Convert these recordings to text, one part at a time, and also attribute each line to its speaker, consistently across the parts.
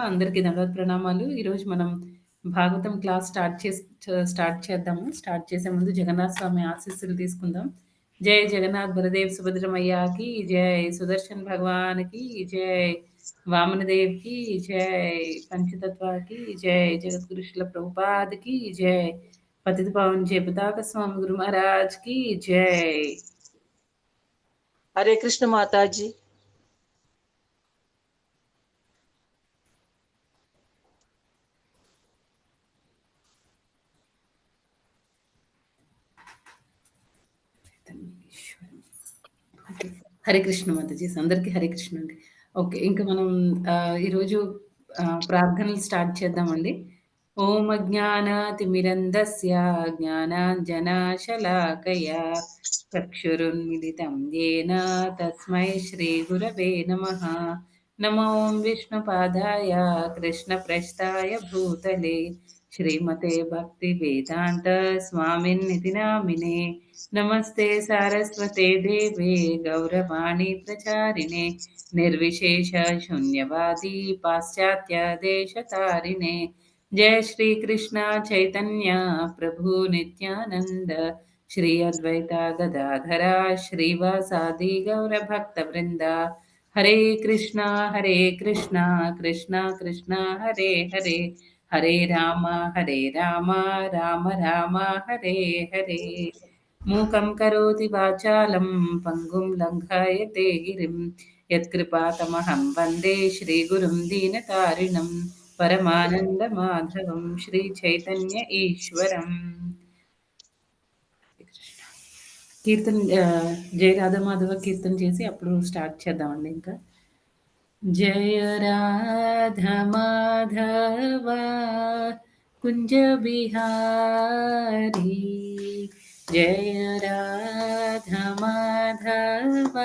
Speaker 1: అందరికీ దండవత్ ప్రణామాలు. ఈరోజు మనం భాగవతం క్లాస్ స్టార్ట్ చేద్దాము. స్టార్ట్ చేసే ముందు జగన్నాథ స్వామి ఆశీస్సులు తీసుకుందాం. జై జగన్నాథ్ బలదేవ్ సుభద్రమయ్యాకి జై, సుదర్శన్ భగవాన్‌కి జై, వామనదేవ్‌కి జై, పంచతత్వాకి జై, జగద్గురు శ్రీల ప్రభుపాద్‌కి జై, పతిత పావన్ జయ పతాక స్వామి గురు మహారాజ్‌కి జై.
Speaker 2: हरे कृष्ण माता जी।
Speaker 1: హరే కృష్ణ మాతాజీ. అందరికీ హరే కృష్ణ అండి. ఓకే. ఇంక మనం ఈరోజు ప్రార్థనలు స్టార్ట్ చేద్దామండి. ఓం అజ్ఞానాతిమిరంధస్య జ్ఞానాంజనాశలాకయా చక్షురున్మిలితం యేన తస్మై శ్రీగురవే నమః. నమో విష్ణుపాదాయ కృష్ణప్రస్థాయ భూతలే శ్రీమతే భక్తివేదాంత స్వామిన్నితి నామినే. నమస్తే సారస్వతే దేవే గౌరవాణి ప్రచారిణే నిర్విశేష శూన్యవాది పాశ్చాత్య దేశతారిణే. జయ శ్రీ కృష్ణ చైతన్య ప్రభు నిత్యానంద శ్రీ అద్వైత గదాధర శ్రీవాసాది గౌర భక్త వృంద. హరే కృష్ణ కృష్ణ కృష్ణ హరే హరే, హరే రామ రామ రామ హరే హరే. మూకం కరోతి వాచాలం పంగుం లంఘయతే గిరిం యత్కృపాతమహం వందే శ్రీగురుం దీనతారిణం పరమానందమాధవం శ్రీ చైతన్య ఈశ్వరం. కీర్తన జయ రాధమాధవ కీర్తన చేసి అప్పుడు స్టార్ట్ చేద్దామండి. ఇంకా జయ రాధా మాధవ కుంజ బిహారీ, జయ రాధా మాధవ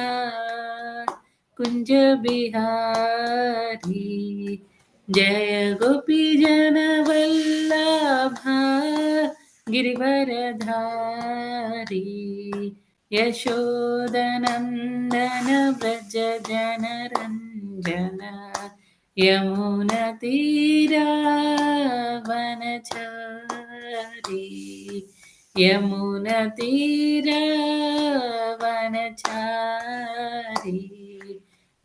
Speaker 1: కుంజ బిహారీ, జయ గోపీ జన వల్లభ గిరివరధారీ, యశోదనందన వ్రజ జనరంజన యమున తీరావనచారి, యమున తీరావనచారి.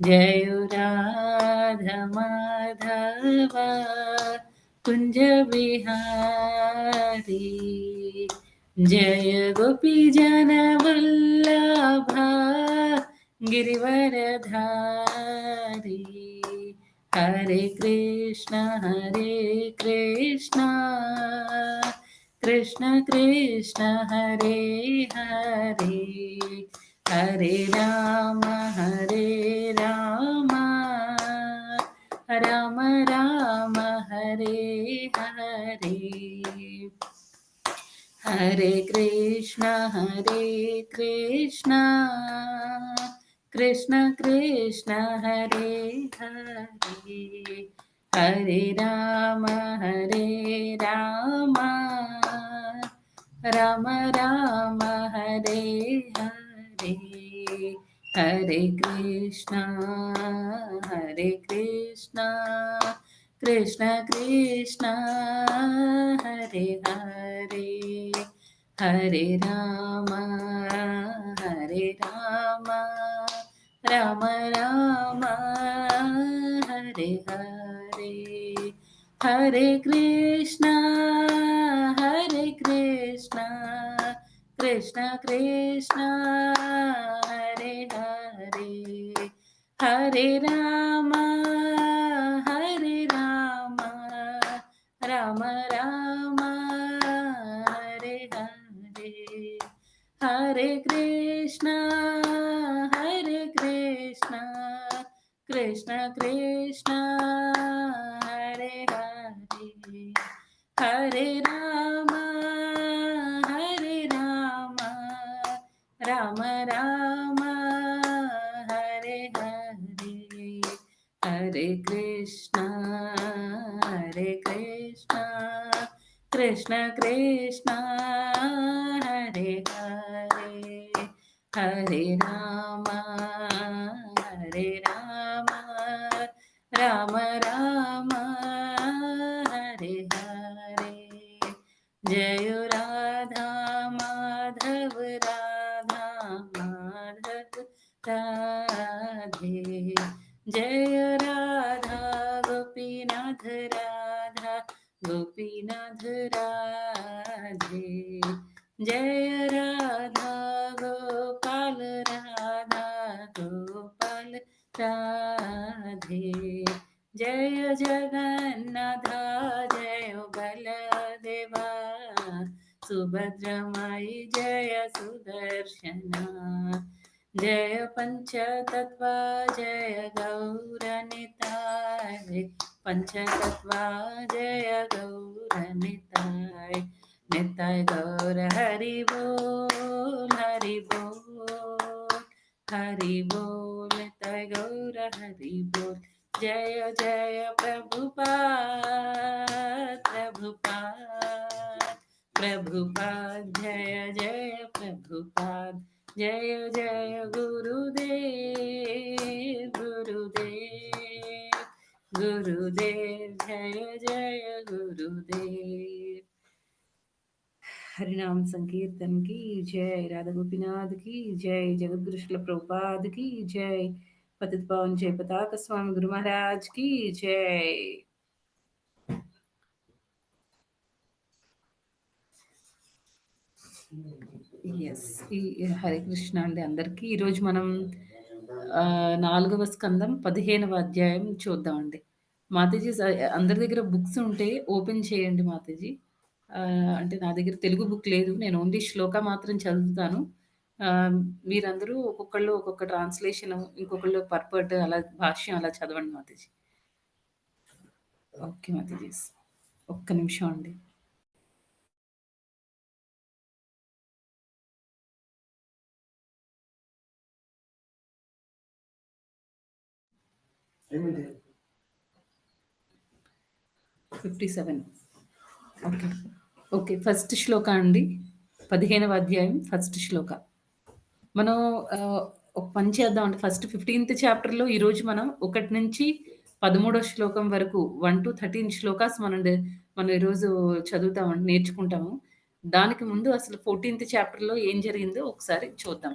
Speaker 1: జయ రాధా మాధవ కుంజ బిహారీ, జయ గోపీ జన వల్లభ గిరివరధారీ. హరే కృష్ణ కృష్ణ కృష్ణ హరే హరే, హరే రామ రామ రామ రామ హరే హరే. హరే కృష్ణ కృష్ణ కృష్ణ హరే హరే, హరే రామ రామ రామ రామ హరే హరే. హరే కృష్ణ కృష్ణ కృష్ణ హరే హరే, హరే రామ రామ రామ హరే హరే. హరే కృష్ణ కృష్ణ కృష్ణ హరే హరే, హరే రామ రామ రామ హరే హరే. హరే కృష్ణ కృష్ణ కృష్ణ హరే హరే, హరే రామ రామ రామ హరే హరే. హరే కృష్ణ కృష్ణ కృష్ణ హరే హరే, హరే రామ जय राधा गोपीनाथ राधा गोपीनाथ राधे। जय राधा गोपाल राधा गोपाल राधे। जय जगन्नाथ जय बलदेवा सुभद्रमायि जय सुदर्शना। जय पञ्चतत्त्वा जय गौरनिताय पञ्चतत्त्वा जय गौरनिताय निताय गौर हरि बोल हरि बोल हरि बोल निताय गौर हरि बोल। जय जय प्रभुपाद प्रभुपाद प्रभुपाद जय जय प्रभुपाद। जय जय गुरुदेव गुरुदेव गुरुदेव जय जय गुरुदेव। हरिनाम संकीर्तन की जय, राधा गोपीनाथ की जय, जगद्गुरु श्रील प्रभुपाद की जय, पतित पावन जय पताका स्वामी गुरु महाराज की जय। యెస్. హరే కృష్ణ అండి అందరికీ. ఈరోజు మనం 4వ స్కందం 15వ అధ్యాయం చూద్దామండి. మాతాజీ అందరి దగ్గర బుక్స్ ఉంటే ఓపెన్ చేయండి మాతాజీ. అంటే నా దగ్గర తెలుగు బుక్ లేదు. నేను ఓన్లీ శ్లోక మాత్రం చదువుతాను. మీరందరూ ఒక్కొక్కళ్ళు ఒక్కొక్క ట్రాన్స్‌లేషను, ఇంకొకళ్ళు పర్పట్ అలా భాష్యం అలా చదవండి మాతాజీ. ఓకే మాతాజీస్. ఒక్క నిమిషం అండి. ఏమిటి? 57. ఓకే. ఓకే. ఫస్ట్ శ్లోక అండి. 15వ అధ్యాయం ఫస్ట్ శ్లోక. మనం ఒక పని చేద్దామండి. ఫస్ట్ 15థ్ చాప్టర్‌లో ఈరోజు మనం 1-13 శ్లోకం వరకు 1-13 శ్లోకాస్ మనం ఈరోజు చదువుతామండి, నేర్చుకుంటాము. దానికి ముందు అసలు 14థ్ చాప్టర్‌లో ఏం జరిగిందో ఒకసారి చూద్దాం.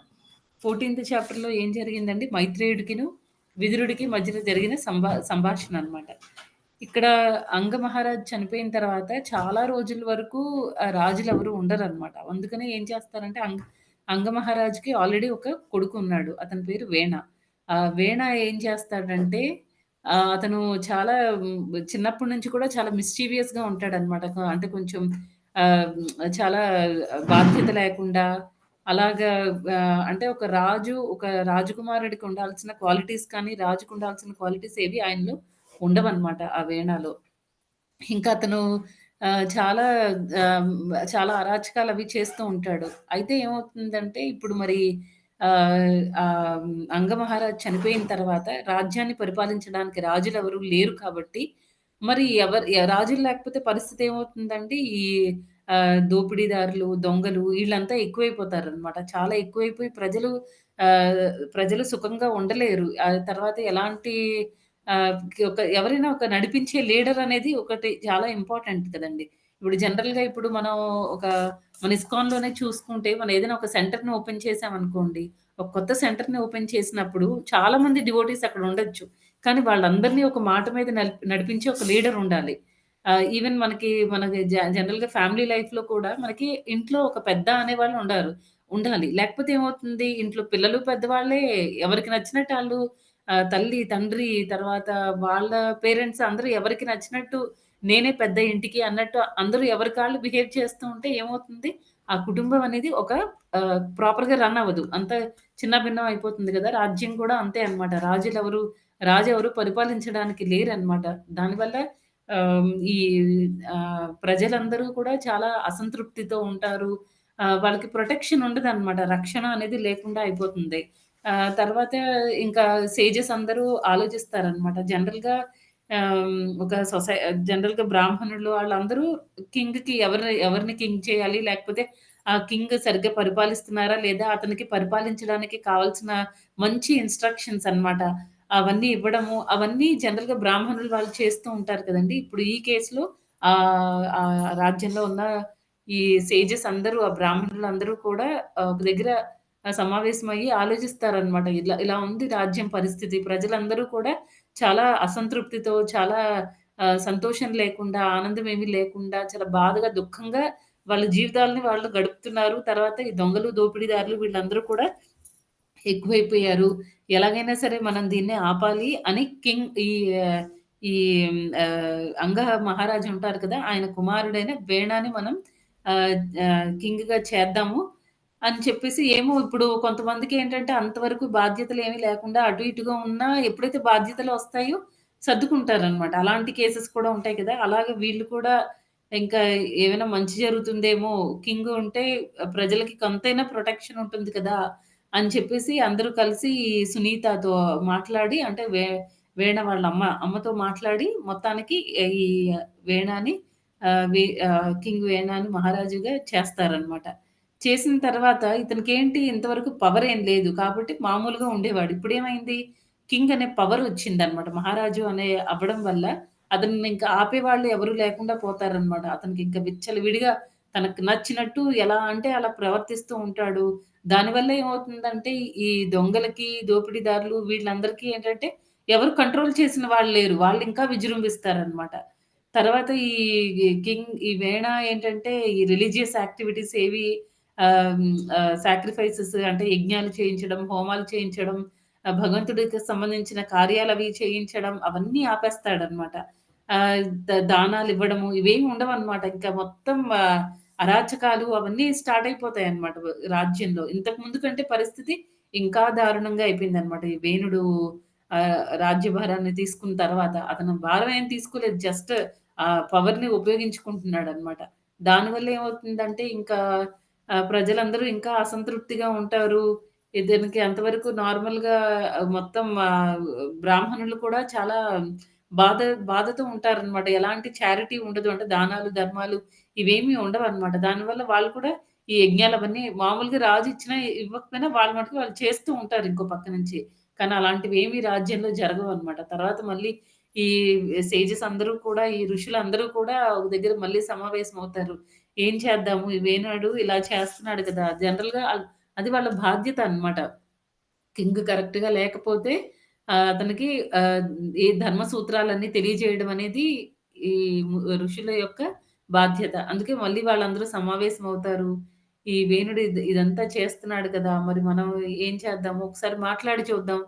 Speaker 1: 14థ్ చాప్టర్‌లో ఏం జరిగిందండి? మైత్రేయుడికిను, విదురుడికి మధ్యలో జరిగిన సంభాషణ అన్నమాట. ఇక్కడ అంగమహారాజు చనిపోయిన తర్వాత చాలా రోజుల వరకు రాజులెవరు ఉండరనమాట. అందుకనే ఏం చేస్తారంటే అంగమహారాజుకి ఆల్రెడీ ఒక కొడుకున్నాడు. అతని పేరు వేణ. వేణ ఏం చేస్తాడంటే అతను చాలా చిన్నప్పటి నుంచి కూడా చాలా మిస్చీవియస్‌గా ఉంటాడనమాట. అంటే కొంచెం ఆహ్, చాలా బాధ్యత లేకుండా అలాగా అంటే ఒక రాజకుమారుడికి ఉండాల్సిన క్వాలిటీస్ కానీ, రాజుకు ఉండాల్సిన క్వాలిటీస్ ఏవి ఆయనలో ఉండవనమాట ఆ వేణాలో. ఇంకా అతను చాలా ఆహ్, చాలా అరాచకాలవి చేస్తూ ఉంటాడు. అయితే ఏమవుతుందంటే ఇప్పుడు మరి అంగమహారాజు చనిపోయిన తర్వాత రాజ్యాన్ని పరిపాలించడానికి రాజులెవరు లేరు కాబట్టి, మరి రాజులు లేకపోతే పరిస్థితి ఏమవుతుందంటే ఈ దోపిడీదారులు, దొంగలు ఈళ్ళంతా ఎక్కువైపోతారనమాట. చాలా ఎక్కువైపోయి ఆహ్, ప్రజలు సుఖంగా ఉండలేరు. తర్వాత ఎలాంటి ఎవరైనా ఒక నడిపించే లీడర్ అనేది ఒకటి చాలా ఇంపార్టెంట్ కదండీ. ఇప్పుడు జనరల్‌గా ఇప్పుడు మనం ఒక మన ఇస్కాన్‌లోనే చూసుకుంటే మనం ఏదైనా ఒక సెంటర్‌ని ఓపెన్ చేసామనుకోండి. ఒక కొత్త సెంటర్‌ని ఓపెన్ చేసినప్పుడు చాలా మంది డివోటీస్ అక్కడ ఉండొచ్చు. కానీ వాళ్ళందరిని ఒక మాట మీద నడిపించే ఒక లీడర్ ఉండాలి. ఈవెన్ మనకి జనరల్‌గా ఫ్యామిలీ లైఫ్‌లో కూడా మనకి ఇంట్లో ఒక పెద్ద అనేవాళ్ళు ఉండాలి. లేకపోతే ఏమవుతుంది, ఇంట్లో పిల్లలు పెద్దవాళ్ళే ఎవరికి నచ్చినట్టు ఆళ్ళు తల్లి, తండ్రి తర్వాత వాళ్ళ పేరెంట్స్ అందరూ ఎవరికి నచ్చినట్టు నేనే పెద్ద ఇంటికి అన్నట్టు అందరూ ఎవరికాళ్ళు బిహేవ్ చేస్తూ ఉంటే ఏమవుతుంది, ఆ కుటుంబం అనేది ఒక ప్రాపర్‌గా రన్ అవ్వదు. అంతా చిన్నాభిన్నం అయిపోతుంది గదా! రాజ్యం కూడా అంతే అన్నమాట. రాజెవరు పరిపాలించడానికి లేరన్నమాట. దానివల్ల ఈ ప్రజలందరూ కూడా చాలా అసంతృప్తితో ఉంటారు. వాళ్ళకి ప్రొటెక్షన్ ఉండదన్నమాట. రక్షణ అనేది లేకుండా అయిపోతుంది. తర్వాత ఇంకా సేజెస్ అందరూ ఆలోచిస్తారనమాట. ఆహ్, ఒక జనరల్‌గా బ్రాహ్మణులు ఆళ్ళందరూ కింగ్‌కి ఎవరిని కింగ్ చేయాలి? లేకపోతే ఆ కింగ్ సరిగ్గా పరిపాలిస్తున్నారా? లేదా? అతనికి పరిపాలించడానికి కావాల్సిన మంచి ఇన్‌స్ట్రక్షన్స్ అన్నమాట. అవన్నీ ఇవ్వడము, అవన్నీ జనరల్‌గా బ్రాహ్మణులు వాళ్ళు చేస్తూ ఉంటారు కదండీ! ఇప్పుడు ఈ కేస్‌లో రాజ్యంలో ఉన్న ఈ సేజెస్ అందరూ, ఆ బ్రాహ్మణులందరూ కూడా ఒక దగ్గర సమావేశమయ్యి ఆలోచిస్తారనమాట. ఇలా ఇలా ఉంది రాజ్యం పరిస్థితి. ప్రజలందరూ కూడా చాలా అసంతృప్తితో, చాలా సంతోషం లేకుండా, ఆనందం ఏమీ లేకుండా, చాలా బాధగా, దుఃఖంగా వాళ్ళ జీవితాలని వాళ్ళు గడుపుతున్నారు. తర్వాత ఈ దొంగలు, దోపిడీదారులు వీళ్ళందరూ కూడా ఎక్కువైపోయారు. ఎలాగైనా సరే మనం దీన్ని ఆపాలి అని ఈ ఆహ్, ఈ అంగ మహారాజు ఉంటారు కదా! ఆయన కుమారుడైన వేణాని మనం ఆహ్, కింగ్‌గా చేద్దాము అని చెప్పేసి ఏమో ఇప్పుడు కొంతమందికేంటంటే అంతవరకు బాధ్యతలేమి లేకుండా అటు ఇటుగా ఉన్నా ఎప్పుడైతే బాధ్యతలొస్తాయో సర్దుకుంటారనమాట. అలాంటి కేసెస్ కూడా ఉంటాయి కదా! అలాగే వీళ్ళు కూడా ఇంకా ఏమైనా మంచి జరుగుతుందేమో కింగ్ ఉంటే ప్రజలకి కొంతైనా ప్రొటెక్షన్ ఉంటుంది కదా! అని చెప్పేసి అందరూ కలిసి సునీతతో మాట్లాడి అంటే వీణ వాళ్ళ అమ్మతో మాట్లాడి మొత్తానికి ఈ వీణని కింగ్ వీణాని మహారాజుగా చేస్తారనమాట. చేసిన తర్వాత ఇతనికేంటి ఇంతవరకు పవరేం లేదు. కాబట్టి మామూలుగా ఉండేవాడు. ఇప్పుడేమైంది కింగ్ అనే పవరొచ్చిందనమాట. మహారాజు అనే అవ్వడం వల్ల అతన్నింక ఆపేవాళ్ళు ఎవరు లేకుండా పోతారనమాట. అతనికింక విచ్చలవిడిగా తనకు నచ్చినట్టు ఎలా అంటే అలా ప్రవర్తిస్తూ ఉంటాడు. దానివల్ల ఏమవుతుందంటే, ఈ దొంగలకి, దోపిడీదారులు వీళ్ళందరికీ ఏంటంటే, ఎవరు కంట్రోల్ చేసిన వాళ్ళు లేరు. వాళ్ళింకా విజృంభిస్తారనమాట. తర్వాత ఈ వీణ ఏంటంటే, ఈ రిలీజియస్ యాక్టివిటీస్ ఏవి సాక్రిఫైసెస్ అంటే యజ్ఞాలు చేయించడం, హోమాలు చేయించడం, భగవంతుడికి సంబంధించిన కార్యాలవి చేయించడం అవన్నీ ఆపేస్తాడనమాట. దానాలివ్వడము ఇవేమి ఉండవనమాట. ఇంకా మొత్తం అరాచకాలు అవన్నీ స్టార్ట్ అయిపోతాయన్నమాట రాజ్యంలో. ఇంతకు ముందు కంటే పరిస్థితి ఇంకా దారుణంగా అయిపోయిందన్నమాట. ఈ వేణుడు రాజ్యభారాన్ని తీసుకున్న తర్వాత అతను భారం ఏం తీసుకోలేదు. జస్ట్ ఆ పవర్‌ని ఉపయోగించుకుంటున్నాడన్నమాట. దానివల్ల ఏమవుతుందంటే ఇంకా ప్రజలందరూ ఇంకా అసంతృప్తిగా ఉంటారు. ఇతనికి అంతవరకు నార్మల్‌గా మొత్తం బ్రాహ్మణులు కూడా చాలా బాధ బాధతో ఉంటారనమాట. ఎలాంటి చారిటీ ఉండదు. అంటే దానాలు, ధర్మాలు ఇవేమీ ఉండవనమాట. దానివల్ల వాళ్ళు కూడా ఈ యజ్ఞాలవన్నీ మామూలుగా రాజు ఇచ్చినా, ఇవ్వకపోయినా వాళ్ళ మటుకు వాళ్ళు చేస్తూ ఉంటారు ఇంకో పక్క నుంచి. కానీ అలాంటివేమీ రాజ్యంలో జరగవనమాట. తర్వాత మళ్ళీ ఈ సేజెస్ అందరూ కూడా, ఈ ఋషులందరూ కూడా ఒక దగ్గర మళ్ళీ సమావేశమవుతారు. ఏం చేద్దాము? వేనాడు ఇలా చేస్తున్నాడు కదా! జనరల్‌గా అది వాళ్ళ బాధ్యత అన్నమాట. కింగ్ కరెక్ట్‌గా లేకపోతే అతనికి ఆహ్, ఈ ధర్మ సూత్రాలన్నీ తెలియజేయడం అనేది ఈ ఋషుల యొక్క బాధ్యత. అందుకే మళ్ళీ వాళ్ళందరూ సమావేశమవుతారు. ఈ వేణుడు ఇదంతా చేస్తున్నాడు కదా! మరి మనం ఏం చేద్దాము? ఒకసారి మాట్లాడి చూద్దాం.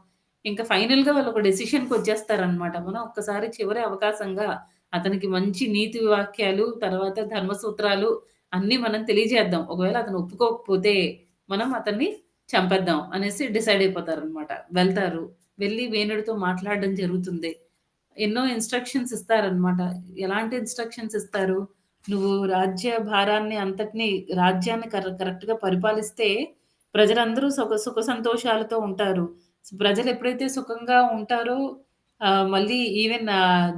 Speaker 1: ఇంకా ఫైనల్‌గా వాళ్ళు ఒక డెసిషన్‌కొచ్చేస్తారనమాట. మనం ఒక్కసారి చివరి అవకాశంగా అతనికి మంచి నీతి వాక్యాలు, తర్వాత ధర్మ సూత్రాలు అన్నీ మనం తెలియజేద్దాం. ఒకవేళ అతను ఒప్పుకోకపోతే మనం అతన్ని చంపేద్దాం అనేసి డిసైడ్ అయిపోతారనమాట. వెళ్తారు. వెళ్లి వేనుడితో మాట్లాడడం జరుగుతుంది. ఎన్నో ఇన్‌స్ట్రక్షన్స్ ఇస్తారనమాట. ఎలాంటి ఇన్‌స్ట్రక్షన్స్ ఇస్తారు? "నువ్వు రాజ్య భారాన్ని అంతటిని రాజ్యాన్ని కరెక్ట్‌గా పరిపాలిస్తే ప్రజలందరూ సుఖ సంతోషాలతో ఉంటారు. ప్రజలెప్పుడైతే సుఖంగా ఉంటారో మళ్ళీ ఈవెన్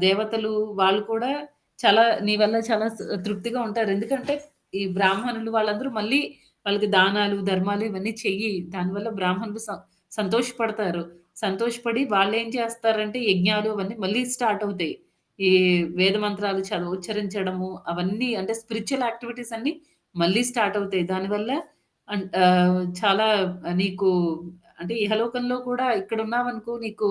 Speaker 1: దేవతలు వాళ్ళు కూడా చాలా నీ వల్ల చాలా తృప్తిగా ఉంటారు. ఎందుకంటే ఈ బ్రాహ్మణులు వాళ్ళందరూ మళ్ళీ వాళ్ళకి దానాలు, ధర్మాలు ఇవన్నీ చెయ్యి. దానివల్ల బ్రాహ్మణులు సంతోషపడతారు. సంతోషపడి వాళ్ళేం చేస్తారంటే యజ్ఞాలు అవన్నీ మళ్ళీ స్టార్ట్ అవుతాయి. ఈ వేద మంత్రాలు ఉచ్చరించడము అవన్నీ అంటే స్పిరిచ్యువల్ యాక్టివిటీస్ అన్నీ మళ్ళీ స్టార్ట్ అవుతాయి. దానివల్ల చాలా నీకు అంటే ఇహలోకంలో కూడా ఇక్కడున్నావనుకో నీకు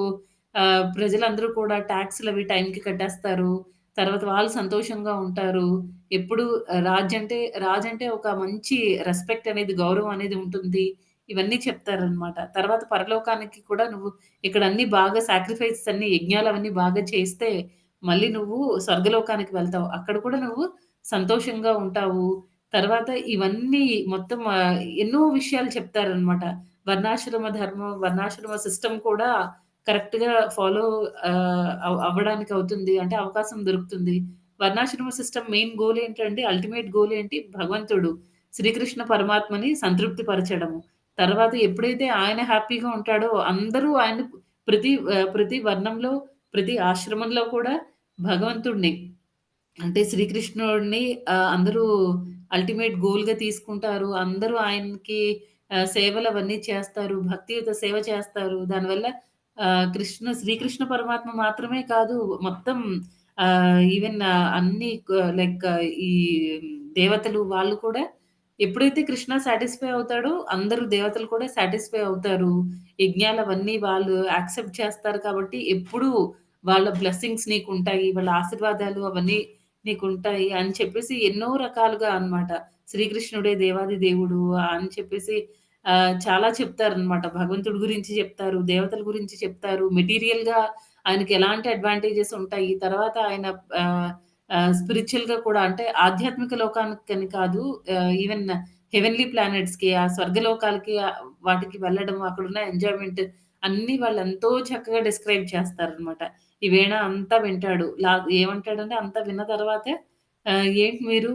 Speaker 1: ప్రజలందరూ కూడా టాక్స్‌లవి టైంకి కట్టేస్తారు. తర్వాత వాళ్ళు సంతోషంగా ఉంటారు. ఎప్పుడు రాజంటే ఒక మంచి రెస్పెక్ట్ అనేది, గౌరవం అనేది ఉంటుంది. ఇవన్నీ చెప్తారనమాట. తర్వాత పరలోకానికి కూడా నువ్వు ఇక్కడ అన్నీ బాగా సాక్రిఫైసెస్ అన్నీ యజ్ఞాలవన్నీ బాగా చేస్తే, మళ్ళీ నువ్వు స్వర్గలోకానికి వెళ్తావు. అక్కడ కూడా నువ్వు సంతోషంగా ఉంటావు. తర్వాత ఇవన్నీ మొత్తం ఎన్నో విషయాలు చెప్తారనమాట. వర్ణాశ్రమ సిస్టమ్ కూడా కరెక్ట్‌గా ఫాలో అవ్వడానికి అవుతుంది. అంటే అవకాశం దొరుకుతుంది. వర్ణాశ్రమ సిస్టమ్ మెయిన్ గోల్ ఏంటంటే అల్టిమేట్ గోల్ ఏంటి? భగవంతుడు శ్రీకృష్ణ పరమాత్మని సంతృప్తి పరచడము. తర్వాత ఎప్పుడైతే ఆయన హ్యాపీగా ఉంటాడో అందరూ ఆయన్ని ప్రతి వర్ణంలో, ప్రతి ఆశ్రమంలో కూడా భగవంతుడిని అంటే శ్రీకృష్ణుడిని అందరూ అల్టిమేట్ గోల్‌గా తీసుకుంటారు. అందరూ ఆయనకి సేవలవన్నీ చేస్తారు. భక్తియుత సేవ చేస్తారు. దానివల్ల శ్రీకృష్ణ పరమాత్మ మాత్రమే కాదు మొత్తం ఈవెన్ అన్ని లైక్ ఈ దేవతలు వాళ్ళు కూడా ఎప్పుడైతే కృష్ణ సాటిస్ఫై అవుతాడో, అందరూ దేవతలు కూడా సాటిస్ఫై అవుతారు. యజ్ఞాలవన్నీ వాళ్ళు యాక్సెప్ట్ చేస్తారు కాబట్టి, ఎప్పుడూ వాళ్ళ బ్లెస్సింగ్స్ నీకుంటాయి. వాళ్ళ ఆశీర్వాదాలు అవన్నీ నీకుంటాయి అని చెప్పేసి ఎన్నో రకాలుగా అన్నమాట. శ్రీకృష్ణుడే దేవాది దేవుడు అని చెప్పేసి చాలా చెప్తారనమాట. భగవంతుడి గురించి చెప్తారు, దేవతల గురించి చెప్తారు. మెటీరియల్‌గా ఆయనకి ఎలాంటి అడ్వాంటేజెస్ ఉంటాయి. తర్వాత ఆయన ఆహ్, స్పిరిచ్యువల్‌గా కూడా అంటే ఆధ్యాత్మిక లోకానికని కాదు ఈవెన్ హెవెన్లీ ప్లానెట్స్‌కి ఆ స్వర్గలోకాలకి వాటికి వెళ్ళడం, అక్కడున్న ఎంజాయ్‌మెంట్ అన్నీ వాళ్ళెంతో చక్కగా డిస్క్రైబ్ చేస్తారనమాట. ఈ వీణ అంతా వింటాడు. ఏమంటాడంటే అంతా విన్న తర్వాతే ఏంటి మీరు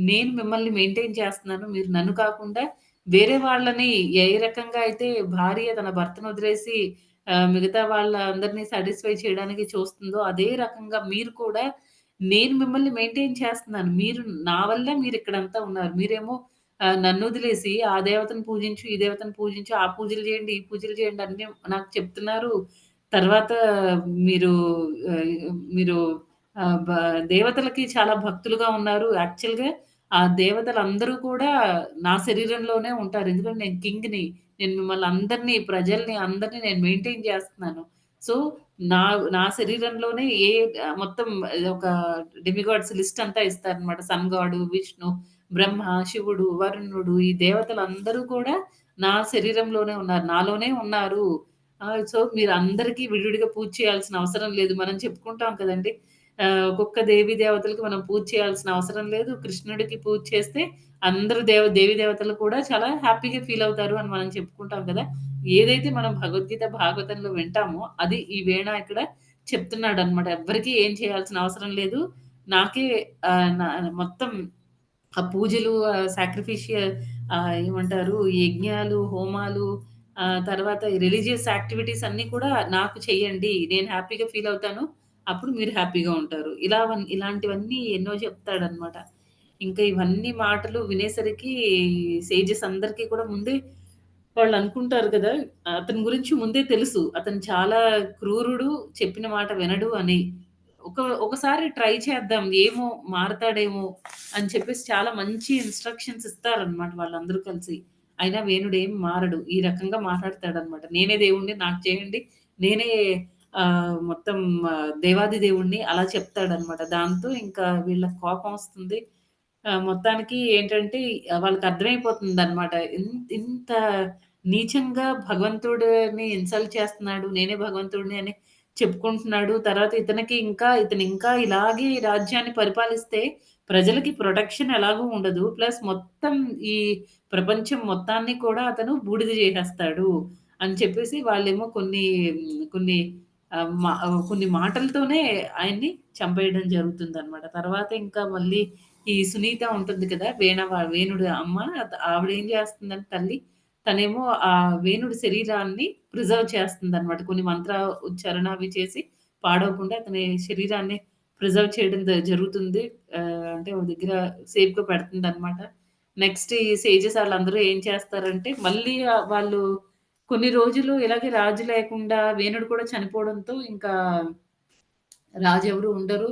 Speaker 1: నేను మిమ్మల్ని మెయింటైన్ చేస్తున్నాను. మీరు నన్ను కాకుండా వేరే వాళ్ళని ఏ రకంగా అయితే భార్య తన భర్తనొదిలేసి మిగతా వాళ్ళందరిని సాటిస్ఫై చేయడానికి చూస్తుందో, అదే రకంగా మీరు కూడా నేను మిమ్మల్ని మెయింటైన్ చేస్తున్నాను. మీరు నా వల్లే మీరిక్కడంతా ఉన్నారు. మీరేమో నన్నొదిలేసి ఆ దేవతను పూజించు, ఈ దేవతను పూజించు, ఆ పూజలు చేయండి, ఈ పూజలు చేయండి అన్నీ నాకు చెప్తున్నారు. తర్వాత మీరు మీరు ఆహ్, బ దేవతలకి చాలా భక్తులుగా ఉన్నారు. యాక్చువల్‌గా ఆ దేవతలందరూ కూడా నా శరీరంలోనే ఉంటారు. ఎందుకంటే నేను కింగ్‌ని. నేను మిమ్మల్ని అందరిని, ప్రజల్ని అందరిని నేను మెయింటైన్ చేస్తున్నాను. సో, నా నా శరీరంలోనే మొత్తం ఒక డెమిగాడ్స్ లిస్ట్ అంతా ఇస్తారనమాట. సన్ గాడు, విష్ణు, బ్రహ్మ, శివుడు, వరుణుడు ఈ దేవతలందరూ కూడా నా శరీరంలోనే ఉన్నారు. నాలోనే ఉన్నారు. సో, మీరందరికీ విడివిడిగా పూజ చేయాల్సిన అవసరం లేదు. మనం చెప్పుకుంటాం కదండీ! ఒక్కొక్క దేవీ దేవతలకి మనం పూజ చేయాల్సిన అవసరం లేదు. కృష్ణుడికి పూజ చేస్తే అందరూ దేవీ దేవతలు కూడా చాలా హ్యాపీగా ఫీల్ అవుతారు అని మనం చెప్పుకుంటాం కదా! ఏదైతే మనం భగవద్గీత, భాగవతంలో వింటామో అది ఈ వీణ ఇక్కడ చెప్తున్నాడన్నమాట. ఎవ్వరికీ ఏం చేయాల్సిన అవసరం లేదు. నాకే నా మొత్తం ఆ పూజలు ఏమంటారు యజ్ఞాలు, హోమాలు తర్వాత రిలీజియస్ యాక్టివిటీస్ అన్నీ కూడా నాకు చెయ్యండి. నేను హ్యాపీగా ఫీల్ అవుతాను. అప్పుడు మీరు హ్యాపీగా ఉంటారు. ఇలాంటివన్నీ ఎన్నో చెప్తాడనమాట. ఇంకా ఇవన్నీ మాటలు వినేసరికి సేజెస్ అందరికీ కూడా ముందే వాళ్ళనుకుంటారు కదా! అతని గురించి ముందే తెలుసు. అతను చాలా క్రూరుడు, చెప్పిన మాట వినడు అని. ఒకసారి ట్రై చేద్దాం. ఏమో మారతాడేమో అని చెప్పేసి చాలా మంచి ఇన్‌స్ట్రక్షన్స్ ఇస్తారనమాట వాళ్ళందరూ కలిసి. అయినా వేణుడేం మారడు. ఈ రకంగా మాట్లాడతాడనమాట. నేనే దేవుడిని నాకు చేయండి. నేనే మొత్తం దేవాది దేవుడిని అలా చెప్తాడనమాట. దాంతో ఇంకా వీళ్ళకి కోపమొస్తుంది. మొత్తానికి ఏంటంటే వాళ్ళకర్థమైపోతుందనమాట. ఇంత నీచంగా భగవంతుడిని ఇన్సల్ట్ చేస్తున్నాడు. నేనే భగవంతుడిని అని చెప్పుకుంటున్నాడు. తర్వాత ఇతనింకా ఇలాగే ఈ రాజ్యాన్ని పరిపాలిస్తే ప్రజలకి ప్రొటెక్షన్ ఎలాగూ ఉండదు. ప్లస్ మొత్తం ఈ ప్రపంచం మొత్తాన్ని కూడా అతను బూడిద చేసేస్తాడు అని చెప్పేసి వాళ్ళేమో కొన్ని మాటలతోనే ఆయన్ని చంపేయడం జరుగుతుందనమాట. తర్వాత ఇంకా మళ్ళీ ఈ సునీత ఉంటుంది కదా! వేణుడి అమ్మ ఆవిడేం చేస్తుందంటే తల్లి, తనేమో ఆ వేణుడి శరీరాన్ని ప్రిజర్వ్ చేస్తుందనమాట. కొన్ని మంత్ర ఉచ్చారణ అవి చేసి పాడవకుండా అతని శరీరాన్ని ప్రిజర్వ్ చేయడం జరుగుతుంది. అంటే ఒక దగ్గర సేఫ్‌గా పెడుతుందనమాట. నెక్స్ట్ ఈ సేజెస్ ఆళ్ళందరూ ఏం చేస్తారంటే మళ్ళీ వాళ్ళు కొన్ని రోజులు ఇలాగే రాజు లేకుండా వేణుడు కూడా చనిపోవడంతో ఇంకా రాజెవరు ఉండరు.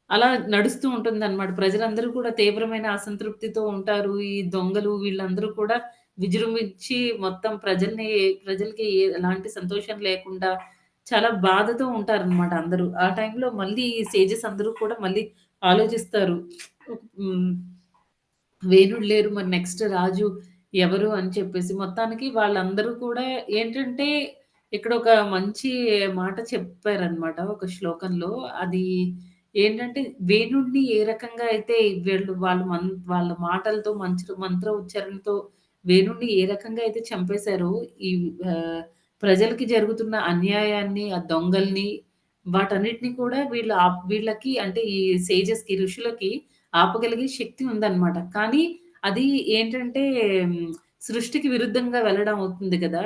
Speaker 1: అలా నడుస్తూ ఉంటుందనమాట. ప్రజలందరూ కూడా తీవ్రమైన అసంతృప్తితో ఉంటారు. ఈ దొంగలు వీళ్ళందరూ కూడా విజృంభించి మొత్తం ప్రజలకి ఎలాంటి సంతోషం లేకుండా చాలా బాధతో ఉంటారనమాట అందరూ. ఆ టైంలో మళ్ళీ ఈ సేజెస్ అందరూ కూడా మళ్ళీ ఆలోచిస్తారు. హ్మ్. వేణుడు లేరు. మరి నెక్స్ట్ రాజు ఎవరు అని చెప్పేసి. మొత్తానికి వాళ్ళందరూ కూడా ఏంటంటే, ఇక్కడొక మంచి మాట చెప్పారనమాట ఒక శ్లోకంలో. అది ఏంటంటే, వేణుడిని ఏ రకంగా అయితే వాళ్ళ మాటలతో మంత్ర ఉచ్చారణతో వేణుడిని ఏ రకంగా అయితే చంపేశారో, ఈ ఆహ్, ప్రజలకి జరుగుతున్న అన్యాయాన్ని, ఆ దొంగల్ని, వాటన్నిటిని కూడా వీళ్ళకి అంటే ఈ సేజెస్‌కి, ఋషులకి ఆపగలిగే శక్తి ఉందన్నమాట. కానీ అది ఏంటంటే సృష్టికి విరుద్ధంగా వెళ్ళడం అవుతుంది కదా!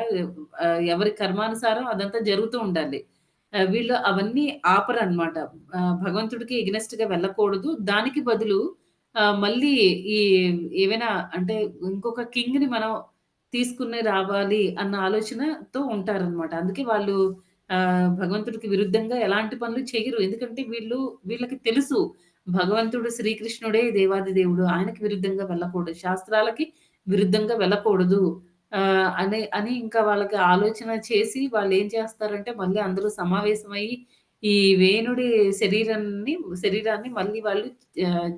Speaker 1: ఎవరి కర్మానుసారం అదంతా జరుగుతూ ఉండాలి. వీళ్ళు అవన్నీ ఆపరనమాట. భగవంతుడికి ఎగనెస్ట్‌గా వెళ్ళకూడదు. దానికి బదులు మళ్ళీ ఈ ఏవైనా అంటే ఇంకొక కింగ్‌ని మనం తీసుకొని రావాలి అన్న ఆలోచనతో ఉంటారనమాట. అందుకే వాళ్ళు భగవంతుడికి విరుద్ధంగా ఎలాంటి పనులు చెయ్యరు. ఎందుకంటే వీళ్ళకి తెలుసు. భగవంతుడు శ్రీకృష్ణుడే దేవాది దేవుడు. ఆయనకి విరుద్ధంగా వెళ్ళకూడదు. శాస్త్రాలకి విరుద్ధంగా వెళ్ళకూడదు. అని ఇంకా వాళ్ళకి ఆలోచన చేసి వాళ్ళేం చేస్తారంటే మళ్ళీ అందరూ సమావేశమయ్యి ఈ వేణుడి శరీరాన్ని మళ్ళీ వాళ్ళు ఆహ్,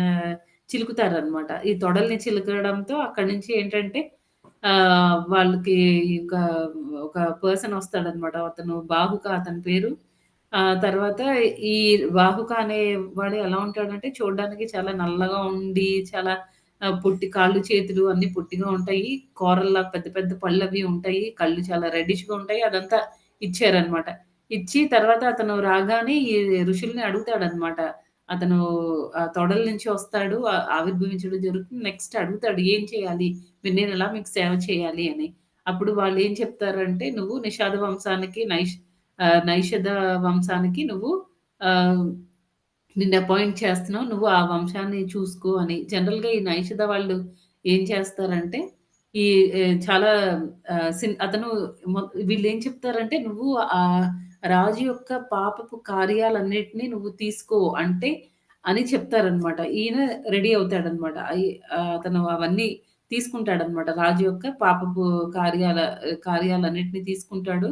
Speaker 1: ఆహ్, చిలుకుతారనమాట. ఈ తొడల్ని చిలకడంతో అక్కడి నుంచి ఏంటంటే వాళ్ళకి ఒక ఒక పర్సన్ వస్తాడనమాట. అతను బాహుక అతని పేరు. తర్వాత ఈ వాహుక అనేవాడు ఎలా ఉంటాడంటే చూడ్డానికి చాలా నల్లగా ఉండి, చాలా పొట్టి కాళ్ళు, చేతులు అన్నీ పొట్టిగా ఉంటాయి. కూరల్లా పెద్ద పెద్ద పళ్ళవి ఉంటాయి. కళ్ళు చాలా రెడ్డిష్‌గా ఉంటాయి. అదంతా ఇచ్చారనమాట. ఇచ్చి తర్వాత అతను రాగానే ఈ ఋషుల్ని అడుగుతాడనమాట. అతను తొడల నుంచి వస్తాడు. ఆవిర్భవించడం జరుగుతుంది. నెక్స్ట్ అడుగుతాడు ఏం చేయాలి? నేనెలా మీకు సేవ చేయాలి అని. అప్పుడు వాళ్ళేం చెప్తారంటే, "నువ్వు నిషాద వంశానికి నైషధ వంశానికి నువ్వు ఆహ్, నిన్ను అపాయింట్ చేస్తున్నాం. నువ్వు ఆ వంశాన్ని చూసుకో" అని. జనరల్‌గా ఈ నైషధ వాళ్ళు ఏం చేస్తారంటే, ఈ చాలా అతను మొ వీళ్ళేం చెప్తారంటే, "నువ్వు రాజు యొక్క పాపపు కార్యాలన్నిటిని నువ్వు తీసుకో" అంటే అని చెప్తారనమాట. ఈయన రెడీ అవుతాడనమాట. అతను అవన్నీ తీసుకుంటాడనమాట. రాజు యొక్క పాపపు కార్యాలన్నిటిని తీసుకుంటాడు.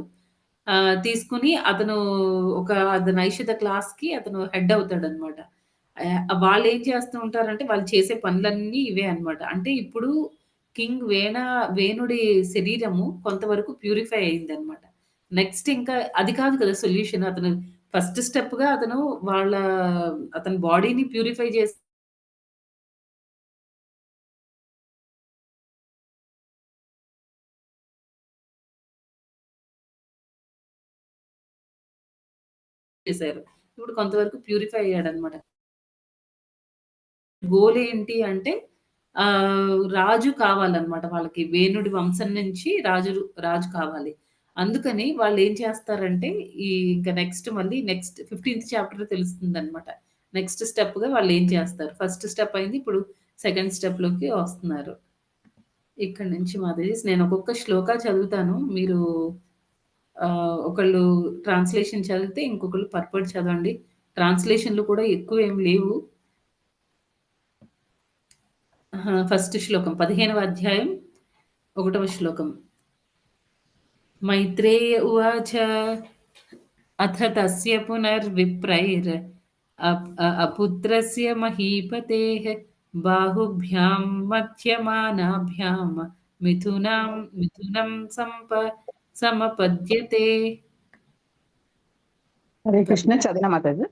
Speaker 1: తీసుకొని అతను అది నైషధ క్లాస్‌కి అతను హెడ్ అవుతాడనమాట. వాళ్ళేం చేస్తూ ఉంటారంటే, వాళ్ళు చేసే పనులన్నీ ఇవే అన్నమాట. అంటే ఇప్పుడు వేణుడి శరీరము కొంతవరకు ప్యూరిఫై అయిందన్నమాట. నెక్స్ట్ ఇంకా అది కాదు కదా సొల్యూషన్. ఫస్ట్ స్టెప్‌గా వాళ్ళ అతని బాడీని ప్యూరిఫై చేశారు. ఇప్పుడు కొంతవరకు ప్యూరిఫై అయ్యాడన్నమాట. గోల్ ఏంటి అంటే రాజు కావాలన్నమాట వాళ్ళకి. వేణుడి వంశం నుంచి రాజు కావాలి. అందుకని వాళ్ళేం చేస్తారంటే, ఇంక నెక్స్ట్ 15థ్ చాప్టర్‌లో తెలుస్తుందన్నమాట. నెక్స్ట్ స్టెప్‌గా వాళ్ళేం చేస్తారు. ఫస్ట్ స్టెప్ అయింది. ఇప్పుడు సెకండ్ స్టెప్‌లోకి వస్తున్నారు. ఇక్కడి నుంచి మాదేసి నేను ఒక్కొక్క శ్లోక చదువుతాను. మీరు ఒకళ్ళు ట్రాన్స్‌లేషన్ చదివితే ఇంకొకళ్ళు పర్పట్ చదవండి. ట్రాన్స్‌లేషన్‌లు కూడా ఎక్కువేమి లేవు. ఫస్ట్ శ్లోకం 15వ అధ్యాయం 1వ శ్లోకం. మైత్రేయ ఉవాచ అథ తస్య పునర్విప్రైర్ అపుత్రస్య మహీపతేః బాహుభ్యాం మధ్యమానాభ్యాం మిథునం సమపద్యతే.
Speaker 2: హరే కృష్ణ. చదవనా మాతాజీ?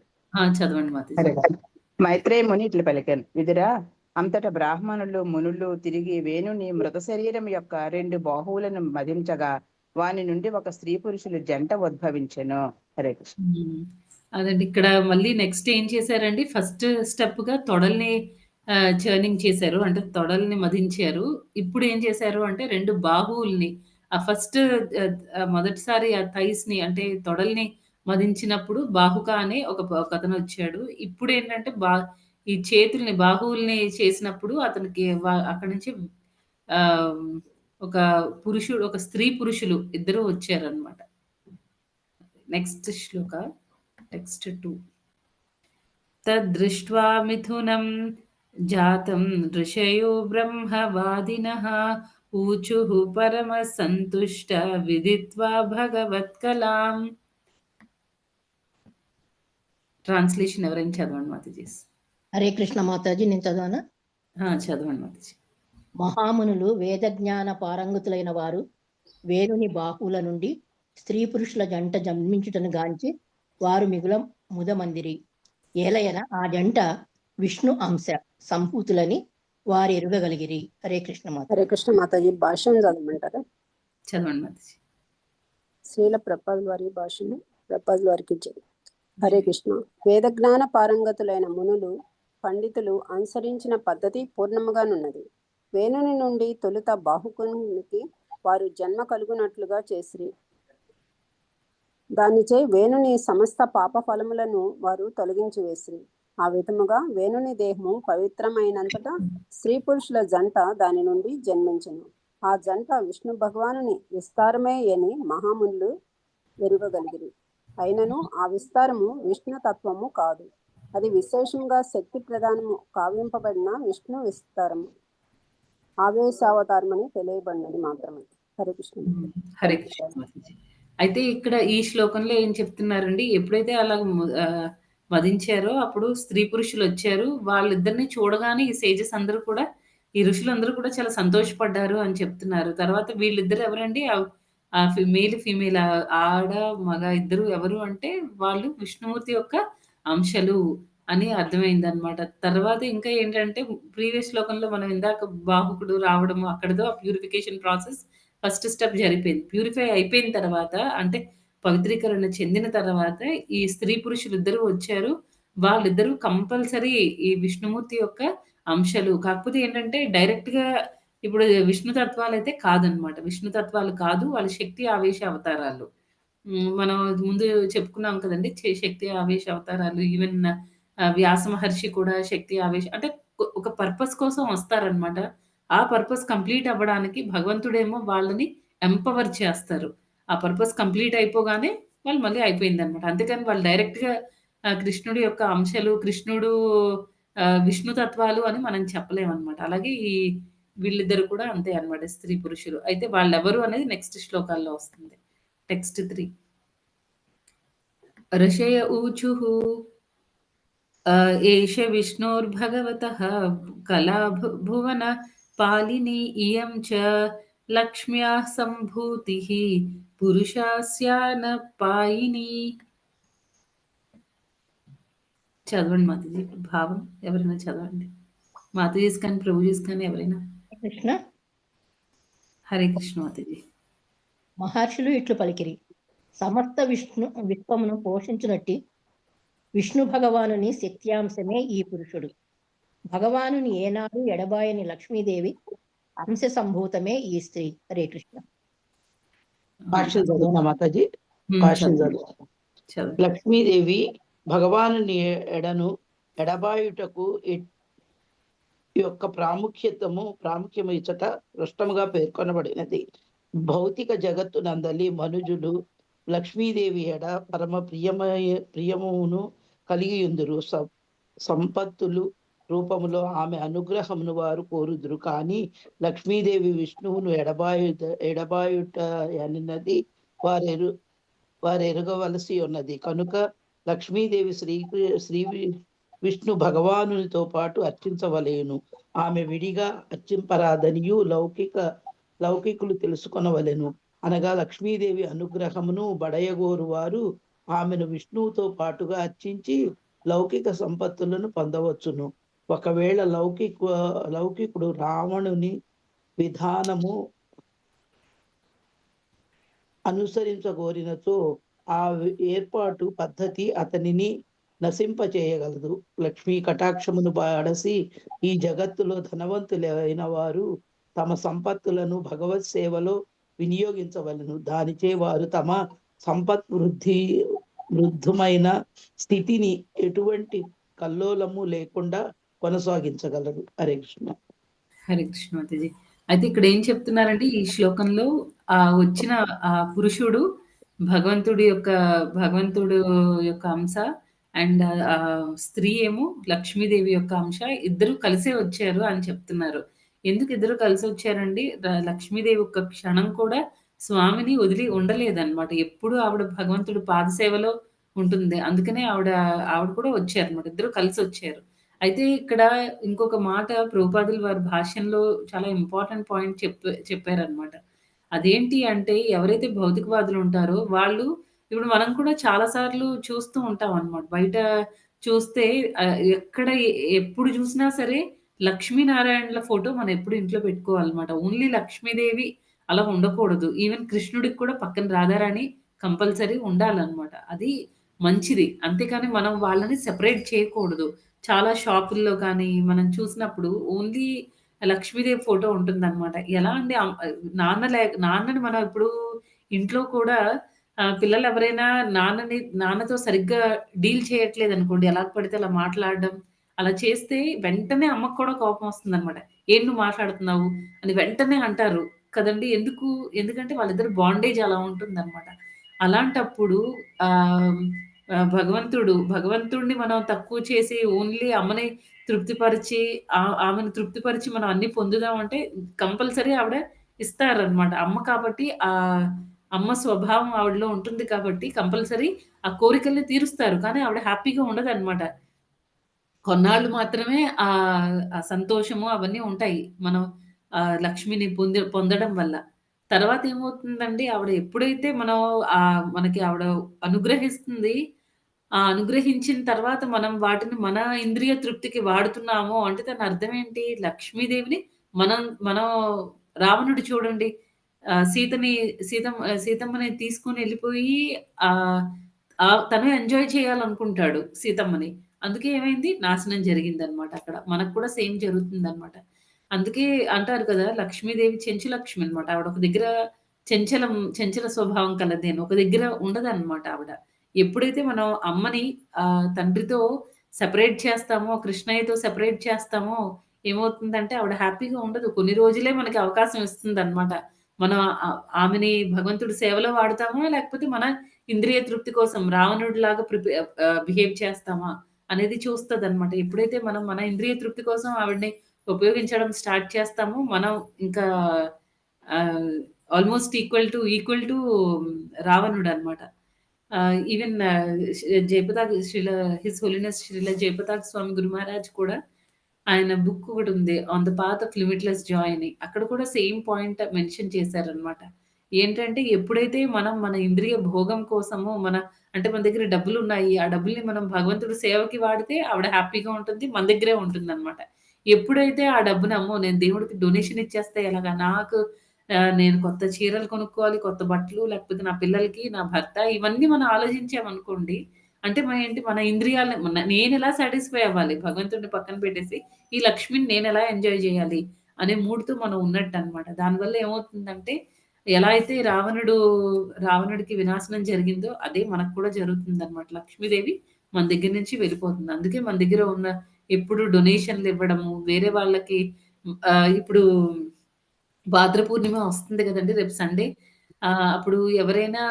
Speaker 1: చదవండి మాతాజీ.
Speaker 2: హరే కృష్ణ. మైత్రేయ ముని ఇట్లు పలికాను, విదురా, అంతట బ్రాహ్మణులు మునులు తిరిగి వేణుని మృత శరీరం యొక్క 2 బాహువులను మదించగా వాని నుండి ఒక స్త్రీ పురుషులు జంట ఉద్భవించెను. హరే కృష్ణ.
Speaker 1: అదండి. ఇక్కడ మళ్ళీ నెక్స్ట్ ఏం చేశారండి, ఫస్ట్ స్టెప్‌గా తొడల్ని చర్నింగ్ చేశారు. అంటే తొడల్ని మదించారు. ఇప్పుడు ఏం చేశారు అంటే 2 బాహువుల్ని ఫస్ట్ మొదటిసారి ఆ థైస్‌ని అంటే తొడల్ని మదించినప్పుడు బాహుక అనే ఒకతనొచ్చాడు. ఇప్పుడేంటంటే ఈ చేతుల్ని బాహువుల్ని చేసినప్పుడు అతనికి అక్కడి నుంచి ఆహ్, ఒక స్త్రీ పురుషులు ఇద్దరు వచ్చారనమాట. నెక్స్ట్ శ్లోక టెక్స్ట్ 2. తద్దృష్ట్వా మిథునం జాతం ఋషయో బ్రహ్మవాదినః ఊచుః పరమసంతుష్ట విదిత్వా భగవత్కలాం. ట్రాన్స్‌లేషన్ ఎవరైనా చదవండి మాతాజీస్.
Speaker 3: హరే కృష్ణ మాతాజీ, నేను చదవనా?
Speaker 1: చదవండి మాతాజీ.
Speaker 3: మహామునులు వేదజ్ఞాన పారంగతులైన వారు వేణుని బాహువుల నుండి స్త్రీ పురుషుల జంట జన్మించుటను గాంచి వారు మిగుల ముదమందిరి. ఏలయన ఆ జంట విష్ణు అంశ సంభూతులని వారు ఎరుగగలిగిరి. హరే కృష్ణ మాత.
Speaker 4: హరే కృష్ణ మాతాజీ. భాష్యం చదవమంటారా?
Speaker 1: చదవండి మాతాజీ.
Speaker 4: శ్రీల ప్రపాదుల వారి భాషను ప్రపాదుల వారికి ఇచ్చేది. హరే కృష్ణ. వేద జ్ఞాన పారంగతులైన మునులు పండితులు అనుసరించిన పద్ధతి పూర్ణముగానున్నది. వేణుని నుండి తొలుత బాహుకునికి వారు జన్మ కలుగునట్లుగా చేసిరి. దానిచే వేణుని సమస్త పాప ఫలములను వారు తొలగించి వేసిరి. ఆ విధముగా వేణుని దేహము పవిత్రమైనంతటా స్త్రీ పురుషుల జంట దాని నుండి జన్మించెను. ఆ జంట విష్ణు భగవానుని విస్తారమే అని మహామునులు ఎరుగగలిగిరి. అయినను ఆ విస్తారము విష్ణు తత్వము కాదు. అది విశేషంగా శక్తి ప్రధానము కావింపబడిన విష్ణు విస్తారము ఆవేశావతారమని తెలియబడినది మాత్రమే. హరే కృష్ణ.
Speaker 1: హరే కృష్ణ మాతాజీ. అయితే ఇక్కడ ఈ శ్లోకంలో ఏం చెప్తున్నారండి, ఎప్పుడైతే అలా మదించారో అప్పుడు స్త్రీ పురుషులొచ్చారు. వాళ్ళిద్దరిని చూడగానే ఈ సేజెస్ అందరూ కూడా, ఈ ఋషులందరూ కూడా చాలా సంతోషపడ్డారు అని చెప్తున్నారు. తర్వాత వీళ్ళిద్దరు ఎవరండి? మేల్, ఫీమేల్ ఆడ, మగ ఇద్దరు ఎవరు అంటే వాళ్ళు విష్ణుమూర్తి యొక్క అంశలు అని అర్థమైందనమాట. తర్వాత ఇంకా ఏంటంటే ప్రీవియస్ శ్లోకంలో మనం ఇందాక బాహుకుడు రావడము అక్కడితో ఆ ప్యూరిఫికేషన్ ప్రాసెస్ ఫస్ట్ స్టెప్ జరిపోయింది. ప్యూరిఫై అయిపోయిన తర్వాత అంటే పవిత్రీకరణ చెందిన తర్వాత ఈ స్త్రీ పురుషులిద్దరూ వచ్చారు. వాళ్ళిద్దరూ కంపల్సరీ ఈ విష్ణుమూర్తి యొక్క అంశలు. కాకపోతే ఏంటంటే డైరెక్ట్‌గా ఇప్పుడు విష్ణు తత్వాలైతే కాదనమాట. విష్ణు తత్వాలు కాదు. వాళ్ళు శక్తి ఆవేశ అవతారాలు. మనం ముందు చెప్పుకున్నాం కదండీ! శక్తి ఆవేశ అవతారాలు. ఈవెన్ వ్యాస మహర్షి కూడా శక్తి ఆవేశ అంటే ఒక పర్పస్ కోసం వస్తారనమాట. ఆ పర్పస్ కంప్లీట్ అవ్వడానికి భగవంతుడేమో వాళ్ళని ఎంపవర్ చేస్తారు. ఆ పర్పస్ కంప్లీట్ అయిపోగానే వాళ్ళు మళ్ళీ అయిపోయిందనమాట. అంతేకాని వాళ్ళు డైరెక్ట్‌గా కృష్ణుడి యొక్క అంశలు, కృష్ణుడు విష్ణు తత్వాలు అని మనం చెప్పలేమనమాట. అలాగే వీళ్ళిద్దరు కూడా అంతే అన్నమాట స్త్రీ, పురుషులు. అయితే వాళ్ళెవరు అనేది నెక్స్ట్ శ్లోకాల్లో వస్తుంది. టెక్స్ట్ 3. ఋషయ ఊచుః ఏష విష్ణోర్భగవతః కలా భువన పాలిని ఇయం చ లక్ష్మ్యాః సంభూతిః పురుషస్యాన పాయిని. చదవండి మాతాజీ భావం ఎవరైనా చదవండి. మాతాజీస్ కానీ ప్రభుజీస్ కానీ ఎవరైనా.
Speaker 3: కృష్ణ.
Speaker 1: హరే కృష్ణ మాతాజీ.
Speaker 3: మహర్షులు ఇట్లు పలికిరి. సమస్త విశ్వమును పోషించునట్టి విష్ణు భగవానుని శక్త్యాంశమే ఈ పురుషుడు. భగవానుని ఏనాడు ఎడబాయని లక్ష్మీదేవి అంశ సంభూతమే ఈ స్త్రీ. హరే కృష్ణ.
Speaker 2: భాష్యం చదవనా మాతాజీ? భాష్యం చదువు. లక్ష్మీదేవి భగవానుని ఎడబాయుటకు యొక్క ప్రాముఖ్యము ఇచ్చట స్పష్టముగా పేర్కొనబడినది. భౌతిక జగత్తు నందలి మనుజులు లక్ష్మీదేవి ఎడ పరమ ప్రియమును కలిగి ఉందురు. సంపత్తులు రూపములో ఆమె అనుగ్రహమును వారు కోరుదురు. కానీ లక్ష్మీదేవి విష్ణువును ఎడబాయుట అన్నది వారెరుగవలసి ఉన్నది. కనుక లక్ష్మీదేవి శ్రీ విష్ణు భగవానునితో పాటు అర్చించవలేను. ఆమె విడిగా అర్చింపరాదనియు లౌకికులు తెలుసుకొనవలెను. అనగా లక్ష్మీదేవి అనుగ్రహమును బడయగోరు వారు ఆమెను విష్ణువుతో పాటుగా అర్చించి లౌకిక సంపత్తులను పొందవచ్చును. ఒకవేళ లౌకికుడు రావణుని విధానము అనుసరించగోరినచో ఆ ఏర్పాటు పద్ధతి అతనిని నశింపచేయగలదు. లక్ష్మీ కటాక్షమును బడసి ఈ జగత్తులో ధనవంతులైన వారు తమ సంపత్తులను భగవత్ సేవలో వినియోగించవలను. దానిచే వారు తమ సంపత్ వృద్ధమైన స్థితిని ఎటువంటి కల్లోలము లేకుండా కొనసాగించగలరు. హరే కృష్ణ.
Speaker 1: హరే కృష్ణ మాతాజీ. అయితే ఇక్కడ ఏం చెప్తున్నారంటే ఈ శ్లోకంలో వచ్చిన ఆ పురుషుడు భగవంతుడు యొక్క అంశ అండ్ స్త్రీ ఏమో లక్ష్మీదేవి యొక్క అంశ. ఇద్దరు కలిసే వచ్చారు అని చెప్తున్నారు. ఎందుకు ఇద్దరు కలిసి వచ్చారండి? లక్ష్మీదేవి ఒక్క క్షణం కూడా స్వామిని వదిలి ఉండలేదన్నమాట. ఎప్పుడు ఆవిడ భగవంతుడు పాదసేవలో ఉంటుంది. అందుకనే ఆవిడ కూడా వచ్చారన్నమాట. ఇద్దరు కలిసి వచ్చారు. అయితే ఇక్కడ ఇంకొక మాట ప్రభుపాదులు వారి భాష్యంలో చాలా ఇంపార్టెంట్ పాయింట్ చెప్పారనమాట. అదేంటి అంటే ఎవరైతే భౌతికవాదులు ఉంటారో వాళ్ళు ఇప్పుడు మనం కూడా చాలా సార్లు చూస్తూ ఉంటాం అనమాట. బయట చూస్తే ఎక్కడ ఎప్పుడు చూసినా సరే లక్ష్మీనారాయణల ఫోటో మనం ఎప్పుడు ఇంట్లో పెట్టుకోవాలన్నమాట. ఓన్లీ లక్ష్మీదేవి అలా ఉండకూడదు. ఈవెన్ కృష్ణుడికి కూడా పక్కన రాధారాణి కంపల్సరీ ఉండాలన్నమాట. అది మంచిది. అంతేకాని మనం వాళ్ళని సెపరేట్ చేయకూడదు. చాలా షాపుల్లో కానీ మనం చూసినప్పుడు ఓన్లీ లక్ష్మీదేవి ఫోటో ఉంటుందనమాట. ఎలా అండి నాన్నని మనం ఇప్పుడు ఇంట్లో కూడా పిల్లలెవరైనా నాన్నతో సరిగ్గా డీల్ చేయట్లేదనుకోండి, ఎలా పడితే అలా మాట్లాడడం, అలా చేస్తే వెంటనే అమ్మకు కూడా కోపమొస్తుందనమాట. "ఏం నువ్వు మాట్లాడుతున్నావు?" అని వెంటనే అంటారు కదండీ! ఎందుకంటే వాళ్ళిద్దరి బాండేజ్ అలా ఉంటుందనమాట. అలాంటప్పుడు భగవంతుడిని మనం తక్కువ చేసి ఓన్లీ అమ్మని తృప్తిపరిచి ఆమెను తృప్తిపరిచి మనం అన్నీ పొందుదాం అంటే కంపల్సరీ ఆవిడ ఇస్తారనమాట. అమ్మ కాబట్టి అమ్మ స్వభావం ఆవిడలో ఉంటుంది కాబట్టి కంపల్సరీ ఆ కోరికల్ని తీరుస్తారు. కానీ ఆవిడ హ్యాపీగా ఉండదనమాట. కొన్నాళ్ళు మాత్రమే ఆ సంతోషము అవన్నీ ఉంటాయి. మనం లక్ష్మిని పొందడం వల్ల. తర్వాత ఏమవుతుందండి ఆవిడ ఎప్పుడైతే మనం మనకి ఆవిడ అనుగ్రహిస్తుంది. ఆ అనుగ్రహించిన తర్వాత మనం వాటిని మన ఇంద్రియ తృప్తికి వాడుతున్నాము అంటే దాని అర్థం ఏంటి? లక్ష్మీదేవిని మనం మనం రావణుడు చూడండి సీతమ్మని తీసుకొని ఎళ్ళిపోయి ఆహ్, తను ఎంజాయ్ చేయాలనుకుంటాడు సీతమ్మని. అందుకే ఏమైంది? నాశనం జరిగిందనమాట అక్కడ. మనకు కూడా సేమ్ జరుగుతుందనమాట. అందుకే అంటారు కదా! లక్ష్మీదేవి చెంచులక్ష్మి అనమాట. ఆవిడ ఒక దగ్గర చెంచల స్వభావం కలది అని. ఒక దగ్గర ఉండదనమాట ఆవిడ. ఎప్పుడైతే మనం అమ్మని తండ్రితో సెపరేట్ చేస్తామో, కృష్ణయ్యతో సెపరేట్ చేస్తామో ఏమవుతుందంటే ఆవిడ హ్యాపీగా ఉండదు. కొన్ని రోజులే మనకి అవకాశం ఇస్తుందనమాట. మనం ఆమెని భగవంతుడి సేవలో వాడుతామా? లేకపోతే మన ఇంద్రియ తృప్తి కోసం రావణుడిలాగా బిహేవ్ చేస్తామా? అనేది చూస్తదనమాట. ఎప్పుడైతే మనం మన ఇంద్రియ తృప్తి కోసం ఆవిడని ఉపయోగించడం స్టార్ట్ చేస్తామో, మనం ఇంకా ఆహ్, ఆల్‌మోస్ట్ ఈక్వల్ టు రావణుడనమాట. Even Jayapataka his holiness Srila Jayapataka Swami Guru Maharaj కూడా ఆయన బుక్ ఒకటుంది. 'On the path of limitless joy' అని. అక్కడ కూడా సేమ్ పాయింట్ మెన్షన్ చేశారనమాట. ఏంటంటే ఎప్పుడైతే మనం మన ఇంద్రియ భోగం కోసము అంటే మన దగ్గర డబ్బులున్నాయి. ఆ డబ్బుల్ని మనం భగవంతుడి సేవకి వాడితే ఆవిడ హ్యాపీగా ఉంటుంది. మన దగ్గరే ఉంటుందనమాట. ఎప్పుడైతే ఆ డబ్బుని అమ్మో! నేను దేవుడికి డొనేషన్ ఇచ్చేస్తే ఎలాగా? నేను కొత్త చీరలు కొనుక్కోవాలి, కొత్త బట్టలు లేకపోతే నా పిల్లలకి, నా భర్త ఇవన్నీ మనం ఆలోచించామనుకోండి అంటే మన ఇంద్రియాలని నేనెలా సాటిస్ఫై అవ్వాలి? భగవంతుడిని పక్కన పెట్టేసి, ఈ లక్ష్మిని నేనెలా ఎంజాయ్ జేయాలి? అనే మూడ్‌తో మనం ఉన్నట్టనమాట. దానివల్ల ఏమవుతుందంటే, ఎలా అయితే రావణుడికి వినాశనం జరిగిందో, అదే మనకు కూడా జరుగుతుందనమాట. లక్ష్మీదేవి మన దగ్గర నుంచి వెళ్ళిపోతుంది. అందుకే మన దగ్గర ఉన్న ఎప్పుడు డొనేషన్‌లివ్వడము, వేరే వాళ్ళకి ఇప్పుడు భాద్ర పూర్ణిమ వస్తుంది గదండీ! రేపు సండే. అప్పుడు ఎవరైనా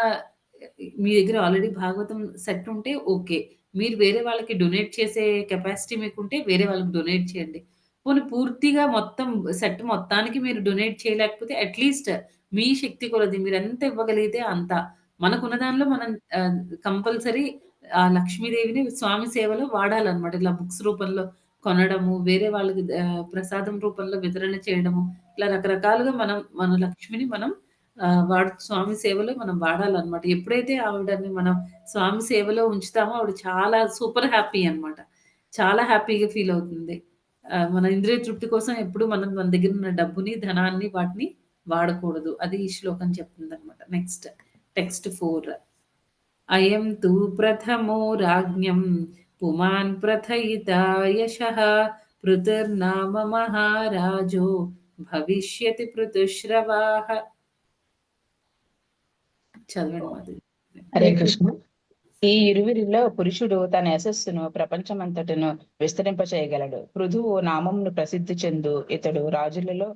Speaker 1: మీ దగ్గర ఆల్రెడీ భాగవతం సెట్ ఉంటే ఓకే. మీరు వేరే వాళ్ళకి డొనేట్ చేసే కెపాసిటీ మీకుంటే వేరే వాళ్ళకి డొనేట్ చేయండి. పోనీ పూర్తిగా మొత్తం సెట్ మొత్తానికి మీరు డొనేట్ చేయలేకపోతే అట్‌లీస్ట్ మీ శక్తి కొలది మీరెంత ఇవ్వగలిగితే అంత. మనకున్న దానిలో మనం ఆహ్, కంపల్సరీ లక్ష్మీదేవిని స్వామి సేవలో వాడాలన్నమాట. ఇలా బుక్స్ రూపంలో కొనడము, వేరే వాళ్ళకి ప్రసాదం రూపంలో వితరణ చేయడము. ఇట్లా రకరకాలుగా మన లక్ష్మిని మనం స్వామి సేవలో మనం వాడాలనమాట. ఎప్పుడైతే ఆవిడని మనం స్వామి సేవలో ఉంచుతామో ఆవిడ చాలా సూపర్ హ్యాపీ అనమాట. చాలా హ్యాపీగా ఫీల్ అవుతుంది. మన ఇంద్రియ తృప్తి కోసం ఎప్పుడు మనం మన దగ్గరున్న డబ్బుని, ధనాన్ని వాటిని వాడకూడదు. అది ఈ శ్లోకం చెప్తుందనమాట. నెక్స్ట్ టెక్స్ట్ 4 అయం తు ప్రథమో రాజ్ఞం పుమాన్ ప్రథయితా యశః పృతిర్నామ మహారాజో భవిష్యతి పృతుశ్రవాః. చదవండి మాధురి.
Speaker 2: హరే కృష్ణ. ఈ ఇరువురిలో పురుషుడు తన యశస్సును ప్రపంచమంతటను విస్తరింపచేయగలడు. పృథువు నామమును ప్రసిద్ధి చెందు ఇతడు రాజులలో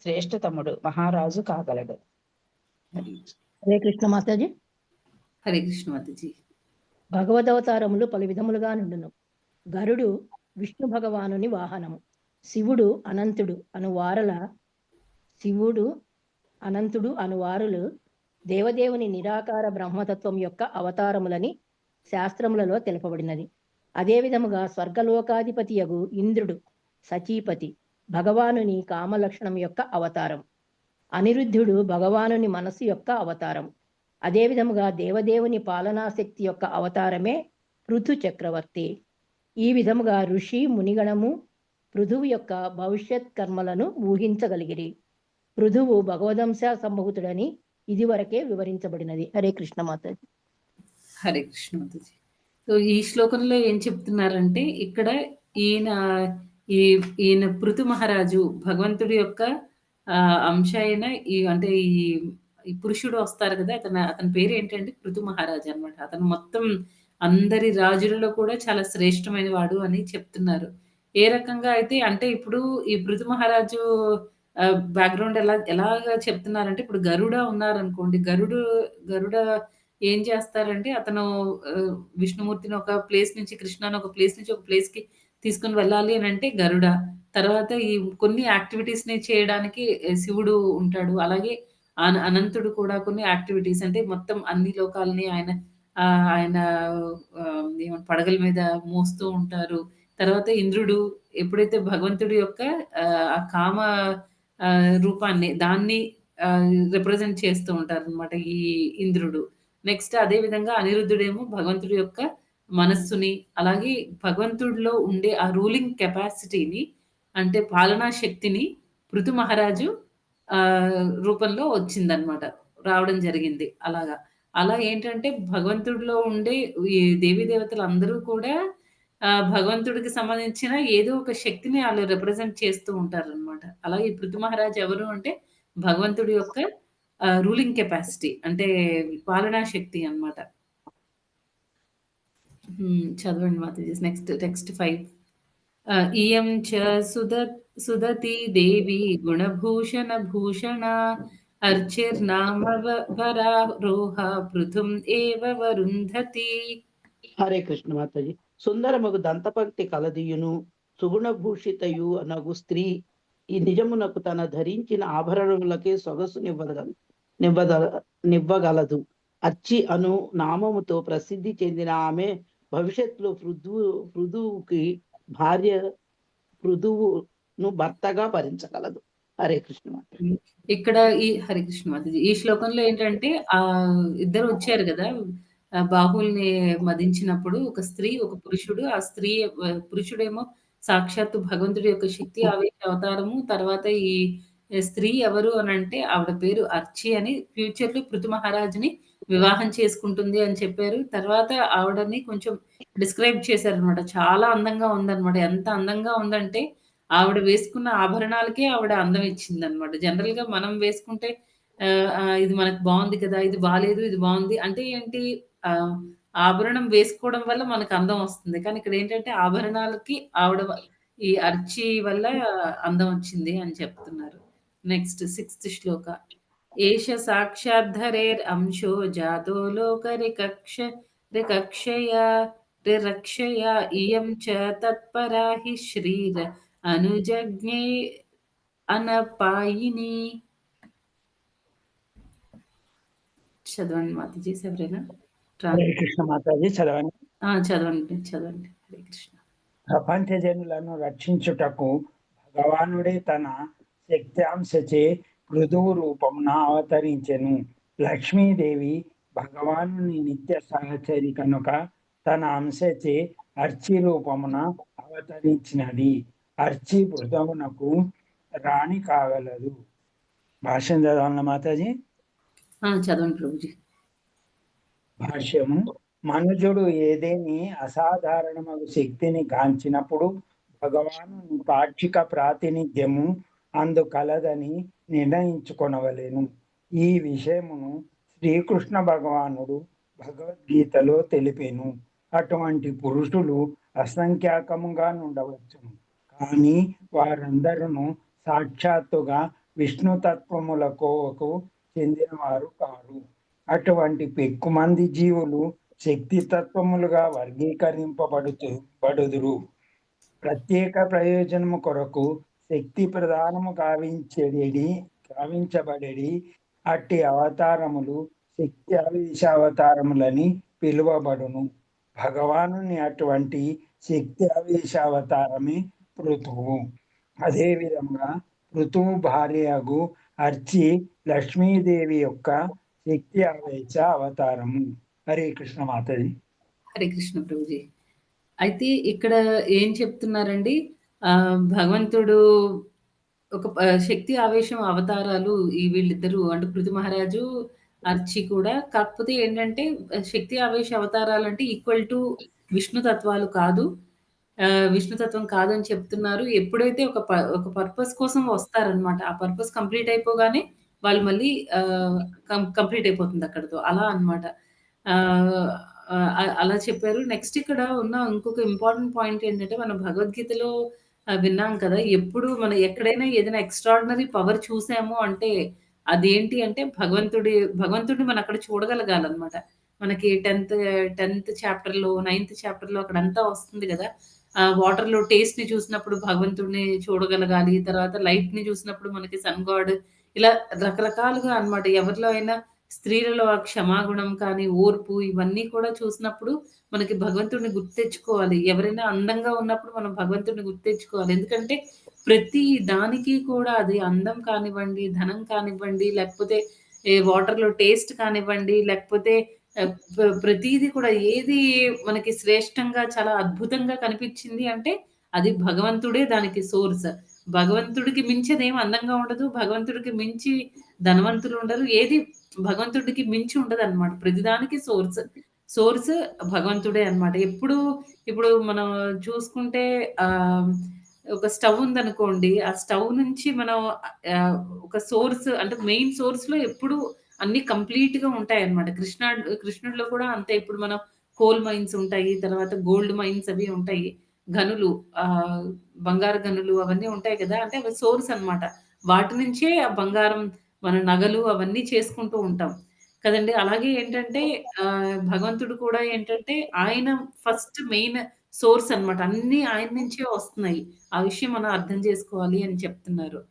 Speaker 2: శ్రేష్ఠతముడు, మహారాజు కాగలడు.
Speaker 3: హరే కృష్ణ మాతాజీ.
Speaker 1: హరే కృష్ణ మాతాజీ.
Speaker 3: భగవదవతారములు పలు విధములుగా నుండును. గరుడు విష్ణు భగవానుని వాహనము. శివుడు అనంతుడు అనువారులు దేవదేవుని నిరాకార బ్రహ్మతత్వం యొక్క అవతారములని శాస్త్రములలో తెలుపబడినది. అదే విధముగా స్వర్గలోకాధిపతియగు ఇంద్రుడు సచీపతి భగవానుని కామలక్షణం యొక్క అవతారం. అనిరుద్ధుడు భగవానుని మనస్సు యొక్క అవతారం. అదే విధముగా దేవదేవుని పాలనాశక్తి యొక్క అవతారమే పృథు చక్రవర్తి. ఈ విధముగా ఋషి మునిగణము పృథువు యొక్క భవిష్యత్ కర్మలను ఊహించగలిగిరి. పృథువు భగవదంశ సంభూతుడని ఇదివరకే వివరించబడినది. హరే కృష్ణ మాతాజీ.
Speaker 1: హరే కృష్ణ మాతాజీ. సో ఈ శ్లోకంలో ఏం చెప్తున్నారంటే ఇక్కడ ఈయన ఈ ఈయన పృథు మహారాజు భగవంతుడి యొక్క అంశ అయిన అంటే ఈ పురుషుడు వస్తారు కదా! అతని పేరు ఏంటంటే పృథు మహారాజు అన్నమాట. అతను మొత్తం అందరి రాజులలో కూడా చాలా శ్రేష్టమైన వాడు అని చెప్తున్నారు. ఏ రకంగా అయితే అంటే ఇప్పుడు ఈ పృథు మహారాజు బ్యాక్‌గ్రౌండ్ ఎలాగా చెప్తున్నారంటే ఇప్పుడు గరుడ ఉన్నారనుకోండి. గరుడ ఏం చేస్తారంటే అతను విష్ణుమూర్తిని ఒక ప్లేస్ నుంచి కృష్ణని ఒక ప్లేస్ నుంచి ఒక ప్లేస్‌కి తీసుకొని వెళ్ళాలి అనంటే గరుడ. తర్వాత ఈ కొన్ని యాక్టివిటీస్‌ని చేయడానికి శివుడు ఉంటాడు. అలాగే అనంతుడు కూడా కొన్ని యాక్టివిటీస్ అంటే మొత్తం అన్ని లోకాలని ఆయన పడగల మీద మోస్తూ ఉంటారు. తర్వాత ఇంద్రుడు ఎప్పుడైతే భగవంతుడి యొక్క ఆ కామ రూపాన్ని దాన్ని రిప్రజెంట్ చేస్తూ ఉంటారనమాట ఈ ఇంద్రుడు. నెక్స్ట్ అదే విధంగా అనిరుద్ధుడేమో భగవంతుడి యొక్క మనస్సుని, అలాగే భగవంతుడిలో ఉండే ఆ రూలింగ్ కెపాసిటీని అంటే పాలనా శక్తిని పృథు మహారాజు రూపంలో వచ్చిందనమాట. రావడం జరిగింది అలాగా. అలా ఏంటంటే భగవంతుడిలో ఉండే ఈ దేవీ దేవతలందరూ కూడా భగవంతుడికి సంబంధించిన ఏదో ఒక శక్తిని ఆళ్ళు రిప్రజెంట్ చేస్తూ ఉంటారనమాట. అలాగే పృథు మహారాజ్ ఎవరు అంటే భగవంతుడి యొక్క రూలింగ్ కెపాసిటీ అంటే పాలనా శక్తి అన్నమాట. చదవండి మాతాజీ. Next text 5. ఇయం చ సుదతి దేవి గుణభూషణ భూషణా అర్చిర్నామ వరారోహ పృథుం ఏవ వరుంధతి.
Speaker 5: హరే కృష్ణ మాతాజీ. సుందరమగు దంతపంక్తి కలదియును సుగుణభూషితయు అనగు స్త్రీ ఈ నిజమునకు తన ధరించిన ఆభరణములకే సొగసు నివ్వగలదు. అచ్చి అను నామముతో ప్రసిద్ధి చెందిన ఆమె భవిష్యత్తులో పృథువుకి భార్య, పృథువును భర్తగా భరించగలదు. హరే కృష్ణ మాతాజీ.
Speaker 1: ఇక్కడ హరే కృష్ణ మాతాజీ. ఈ శ్లోకంలో ఏంటంటే ఇద్దరు వచ్చారు గదా! బాహుల్ని మదించినప్పుడు ఒక స్త్రీ, ఒక పురుషుడు. ఆ స్త్రీ పురుషుడేమో సాక్షాత్తు భగవంతుడి యొక్క శక్తి ఆవేశ అవతారము. తర్వాత ఈ స్త్రీ ఎవరు అనంటే ఆవిడ పేరు అర్చి అని ఫ్యూచర్‌లో పృథు మహారాజుని వివాహం చేసుకుంటుంది అని చెప్పారు. తర్వాత ఆవిడని కొంచెం డిస్క్రైబ్ చేశారనమాట. చాలా అందంగా ఉందనమాట. ఎంత అందంగా ఉందంటే ఆవిడ వేసుకున్న ఆభరణాలకే ఆవిడ అందం ఇచ్చిందనమాట. జనరల్‌గా మనం వేసుకుంటే ఇది మనకు బావుంది కదా! ఇది బాలేదు, ఇది బావుంది. అంటే ఏంటి ఆహ్, ఆభరణం వేసుకోవడం వల్ల మనకు అందం వస్తుంది. కానీ ఇక్కడేంటంటే ఆభరణాలకి ఈ అర్చి వల్ల అందం వచ్చింది అని చెప్తున్నారు. నెక్స్ట్ 6థ్ శ్లోక. ఏష సాక్షాద్ధరేరంశో జాతో రికక్షయా రిరక్షయా ఇయం చ తత్పరా హి శ్రీర అనుజజ్ఞే అనపాయిని. చదవండి మాతాజీ ఎవరైనా.
Speaker 6: హరే కృష్ణ మాతాజీ చదవండి.
Speaker 1: చదవండి. హరే కృష్ణ.
Speaker 6: ప్రపంచ జనులను రక్షించుటకు భగవానుడే తన శక్త్యాంశచే పృథువు రూపమున అవతరించెను. లక్ష్మీదేవి భగవాను నిత్య సహచరి కనుక తన అంశచే అర్చి రూపమున అవతరించినది. అర్చి పృథువునకు రాణి కాగలదు. భాష్యం చదవాలన్న మాతాజీ.
Speaker 1: చదవండి ప్రభుజీ.
Speaker 6: భాష్యము. మనుజుడు ఏదేని అసాధారణమగు శక్తిని గాంచినప్పుడు భగవాను పాక్షిక ప్రాతినిధ్యము అందు కలదని నిర్ణయించుకొనవలెను. ఈ విషయమును శ్రీకృష్ణ భగవానుడు భగవద్గీతలో తెలిపెను. అటువంటి పురుషులు అసంఖ్యాకముగా నుండవచ్చును, కానీ వారందరూ సాక్షాత్తుగా విష్ణుతత్వములకు చెందిన వారు కారు. అటువంటి పెక్కుమంది జీవులు శక్తి తత్వములుగా వర్గీకరింపబడుదురు. ప్రత్యేక ప్రయోజనము కొరకు శక్తి ప్రదానము గావించబడేది అట్టి అవతారములు శక్తి ఆవేశ అవతారములని పిలువబడును. భగవానుని అటువంటి శక్తి ఆవేశ అవతారమే పృథువు. అదే విధంగా పృథువు భార్యగు అర్చి లక్ష్మీదేవి యొక్క శక్తి ఆవేశ అవతారము. హరే కృష్ణ మాతాజీ.
Speaker 1: హరే కృష్ణ ప్రభుజీ. అయితే ఇక్కడ ఏం చెప్తున్నారండి, భగవంతుడు ఒక శక్తి ఆవేశం అవతారాలు వీళ్ళిద్దరూ అంటే పృథు మహారాజు, అర్చి కూడా. కాకపోతే ఏంటంటే శక్తి ఆవేశ అవతారాలంటే ఈక్వల్ టు విష్ణు తత్వాలు కాదు. విష్ణు తత్వం కాదని చెప్తున్నారు. ఎప్పుడైతే ఒక పర్పస్ కోసం వస్తారనమాట. ఆ పర్పస్ కంప్లీట్ అయిపోగానే వాళ్ళు మళ్ళీ కంప్లీట్ అయిపోతుంది అక్కడితో. అలా అన్నమాట. అలా చెప్పారు. నెక్స్ట్ ఇక్కడ ఉన్న ఇంకొక ఇంపార్టెంట్ పాయింట్ ఏంటంటే, మనం భగవద్గీతలో విన్నాం కదా! ఎప్పుడు మనం ఎక్కడైనా ఏదైనా ఎక్స్‌ట్రార్డినరీ పవర్ చూసాము అంటే, అదేంటి అంటే భగవంతుడిని మనం అక్కడ చూడగలగాలనమాట. మనకి 10థ్ చాప్టర్‌లో, 9థ్ చాప్టర్‌లో అక్కడంతా వస్తుంది గదా! వాటర్‌లో టేస్ట్‌ని చూసినప్పుడు భగవంతుడిని చూడగలగాలి. తర్వాత లైట్‌ని చూసినప్పుడు మనకి సన్ గాడ్ ఇలా రకరకాలుగా అన్నమాట. ఎవరిలో అయినా స్త్రీలలో ఆ క్షమాగుణం కానీ, ఓర్పు ఇవన్నీ కూడా చూసినప్పుడు మనకి భగవంతుడిని గుర్తు తెచ్చుకోవాలి. ఎవరైనా అందంగా ఉన్నప్పుడు మనం భగవంతుడిని గుర్తు తెచ్చుకోవాలి. ఎందుకంటే ప్రతి దానికి కూడా అది అందం కానివ్వండి, ధనం కానివ్వండి, లేకపోతే వాటర్‌లో టేస్ట్ కానివ్వండి, లేకపోతే ప్రతీది కూడా ఏది మనకి శ్రేష్టంగా చాలా అద్భుతంగా కనిపించింది అంటే అది భగవంతుడే దానికి సోర్స్. భగవంతుడికి మించేదేమి అందంగా ఉండదు. భగవంతుడికి మించి ధనవంతులు ఉండరు. ఏది భగవంతుడికి మించి ఉండదనమాట. ప్రతిదానికి సోర్స్ భగవంతుడే అన్నమాట. ఇప్పుడు మనం చూసుకుంటే ఆహ్, ఒక స్టవ్ ఉందనుకోండి. ఆ స్టవ్ నుంచి మనం ఆహ్, ఒక సోర్స్ అంటే మెయిన్ సోర్స్‌లో ఎప్పుడు అన్నీ కంప్లీట్‌గా ఉంటాయన్నమాట. కృష్ణుడిలో కూడా అంతే. ఇప్పుడు మనం కోల్ మైన్స్ ఉంటాయి. తర్వాత గోల్డ్ మైన్స్ అవి ఉంటాయి. గనులు ఆహ్, బంగారు గనులు అవన్నీ ఉంటాయి కదా! అంటే అవి సోర్స్ అన్నమాట. వాటి నుంచే ఆ బంగారం, మన నగలు అవన్నీ చేసుకుంటూ ఉంటాం. కదండీ! అలాగే ఏంటంటే భగవంతుడు కూడా ఏంటంటే ఆయన ఫస్ట్ మెయిన్ సోర్స్ అన్నమాట. అన్నీ ఆయన నుంచే వస్తున్నాయి. ఆ విషయం మనం అర్థం చేసుకోవాలి అని చెప్తున్నారు.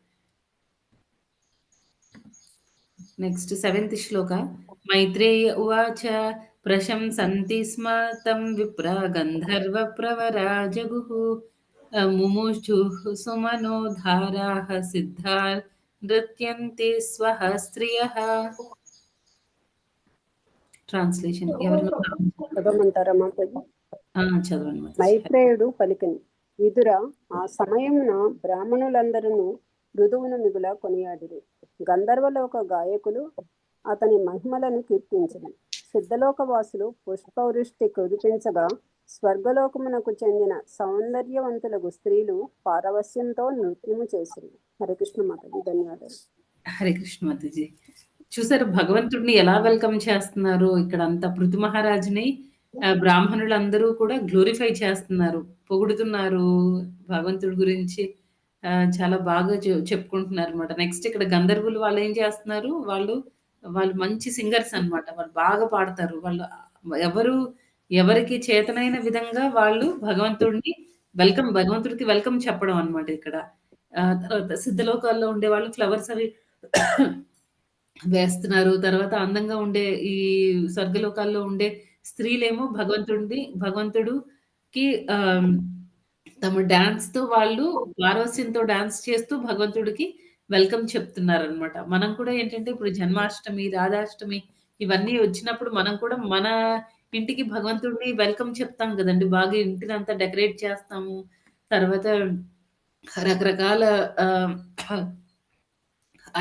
Speaker 1: నెక్స్ట్ సెవెంత్ శ్లోక. మైత్రేయ ఉవాచ ప్రశంసन्ति స్మ తం విప్రా గంధర్వప్రవరా జగుః ముముచుః సుమనోధారాः సిద్ధార్ నృత్యంతి స్వః స్త్రియః. ట్రాన్స్‌లేషన్ ఎవరైనా
Speaker 4: చదవమంటారా మాతాజీ?
Speaker 1: చదవండి మాతాజీ.
Speaker 4: మైత్రేయుడు పలికెను, విదుర, ఆ సమయమున బ్రాహ్మణులందరూ మృదువును మిగుల కొనియాడిరి. గంధర్వలోక గాయకులు అతని మహిమలను కీర్తించిరి. సిద్ధలోకవాసులు పుష్పవృష్టి కురిపించగా స్వర్గలోకమునకు చెందిన సౌందర్యవంతులకు స్త్రీలు పారవస్యంతో నృత్యము చేసిరి. హరే కృష్ణ మాతాజీ, ధన్యవాదాలు.
Speaker 1: హరే కృష్ణ మాతాజీ. చూసారా భగవంతుడిని ఎలా వెల్కమ్ చేస్తున్నారో ఇక్కడంతా పృథు మహారాజుని బ్రాహ్మణులందరూ కూడా గ్లోరిఫై చేస్తున్నారు. పొగుడుతున్నారు భగవంతుడి గురించి. చాలా బాగా చెప్పుకుంటున్నారనమాట. నెక్స్ట్ ఇక్కడ గంధర్వులు వాళ్ళేం చేస్తున్నారు, వాళ్ళు మంచి సింగర్స్ అన్నమాట. వాళ్ళు బాగా పాడతారు. వాళ్ళు ఎవరు ఎవరికి చేతనైన విధంగా వాళ్ళు భగవంతుడికి వెల్కమ్ చెప్పడం అన్నమాట ఇక్కడ. తర్వాత సిద్ధలోకాల్లో ఉండేవాళ్ళు ఫ్లవర్స్ అవి వేస్తున్నారు. తర్వాత అందంగా ఉండే ఈ స్వర్గలోకాల్లో ఉండే స్త్రీలేమో భగవంతుడుకి ఆహ్, తమ డాన్స్‌తో వాళ్ళు పారవస్యంతో డాన్స్ చేస్తూ భగవంతుడికి వెల్కమ్ చెప్తున్నారనమాట. మనం కూడా ఏంటంటే ఇప్పుడు జన్మాష్టమి, రాధాష్టమి ఇవన్నీ వచ్చినప్పుడు మనం కూడా మన ఇంటికి భగవంతుడిని వెల్కమ్ చెప్తాం గదండీ! బాగా ఇంటినంతా డెకరేట్ చేస్తాము. తర్వాత రకరకాల ఆహ్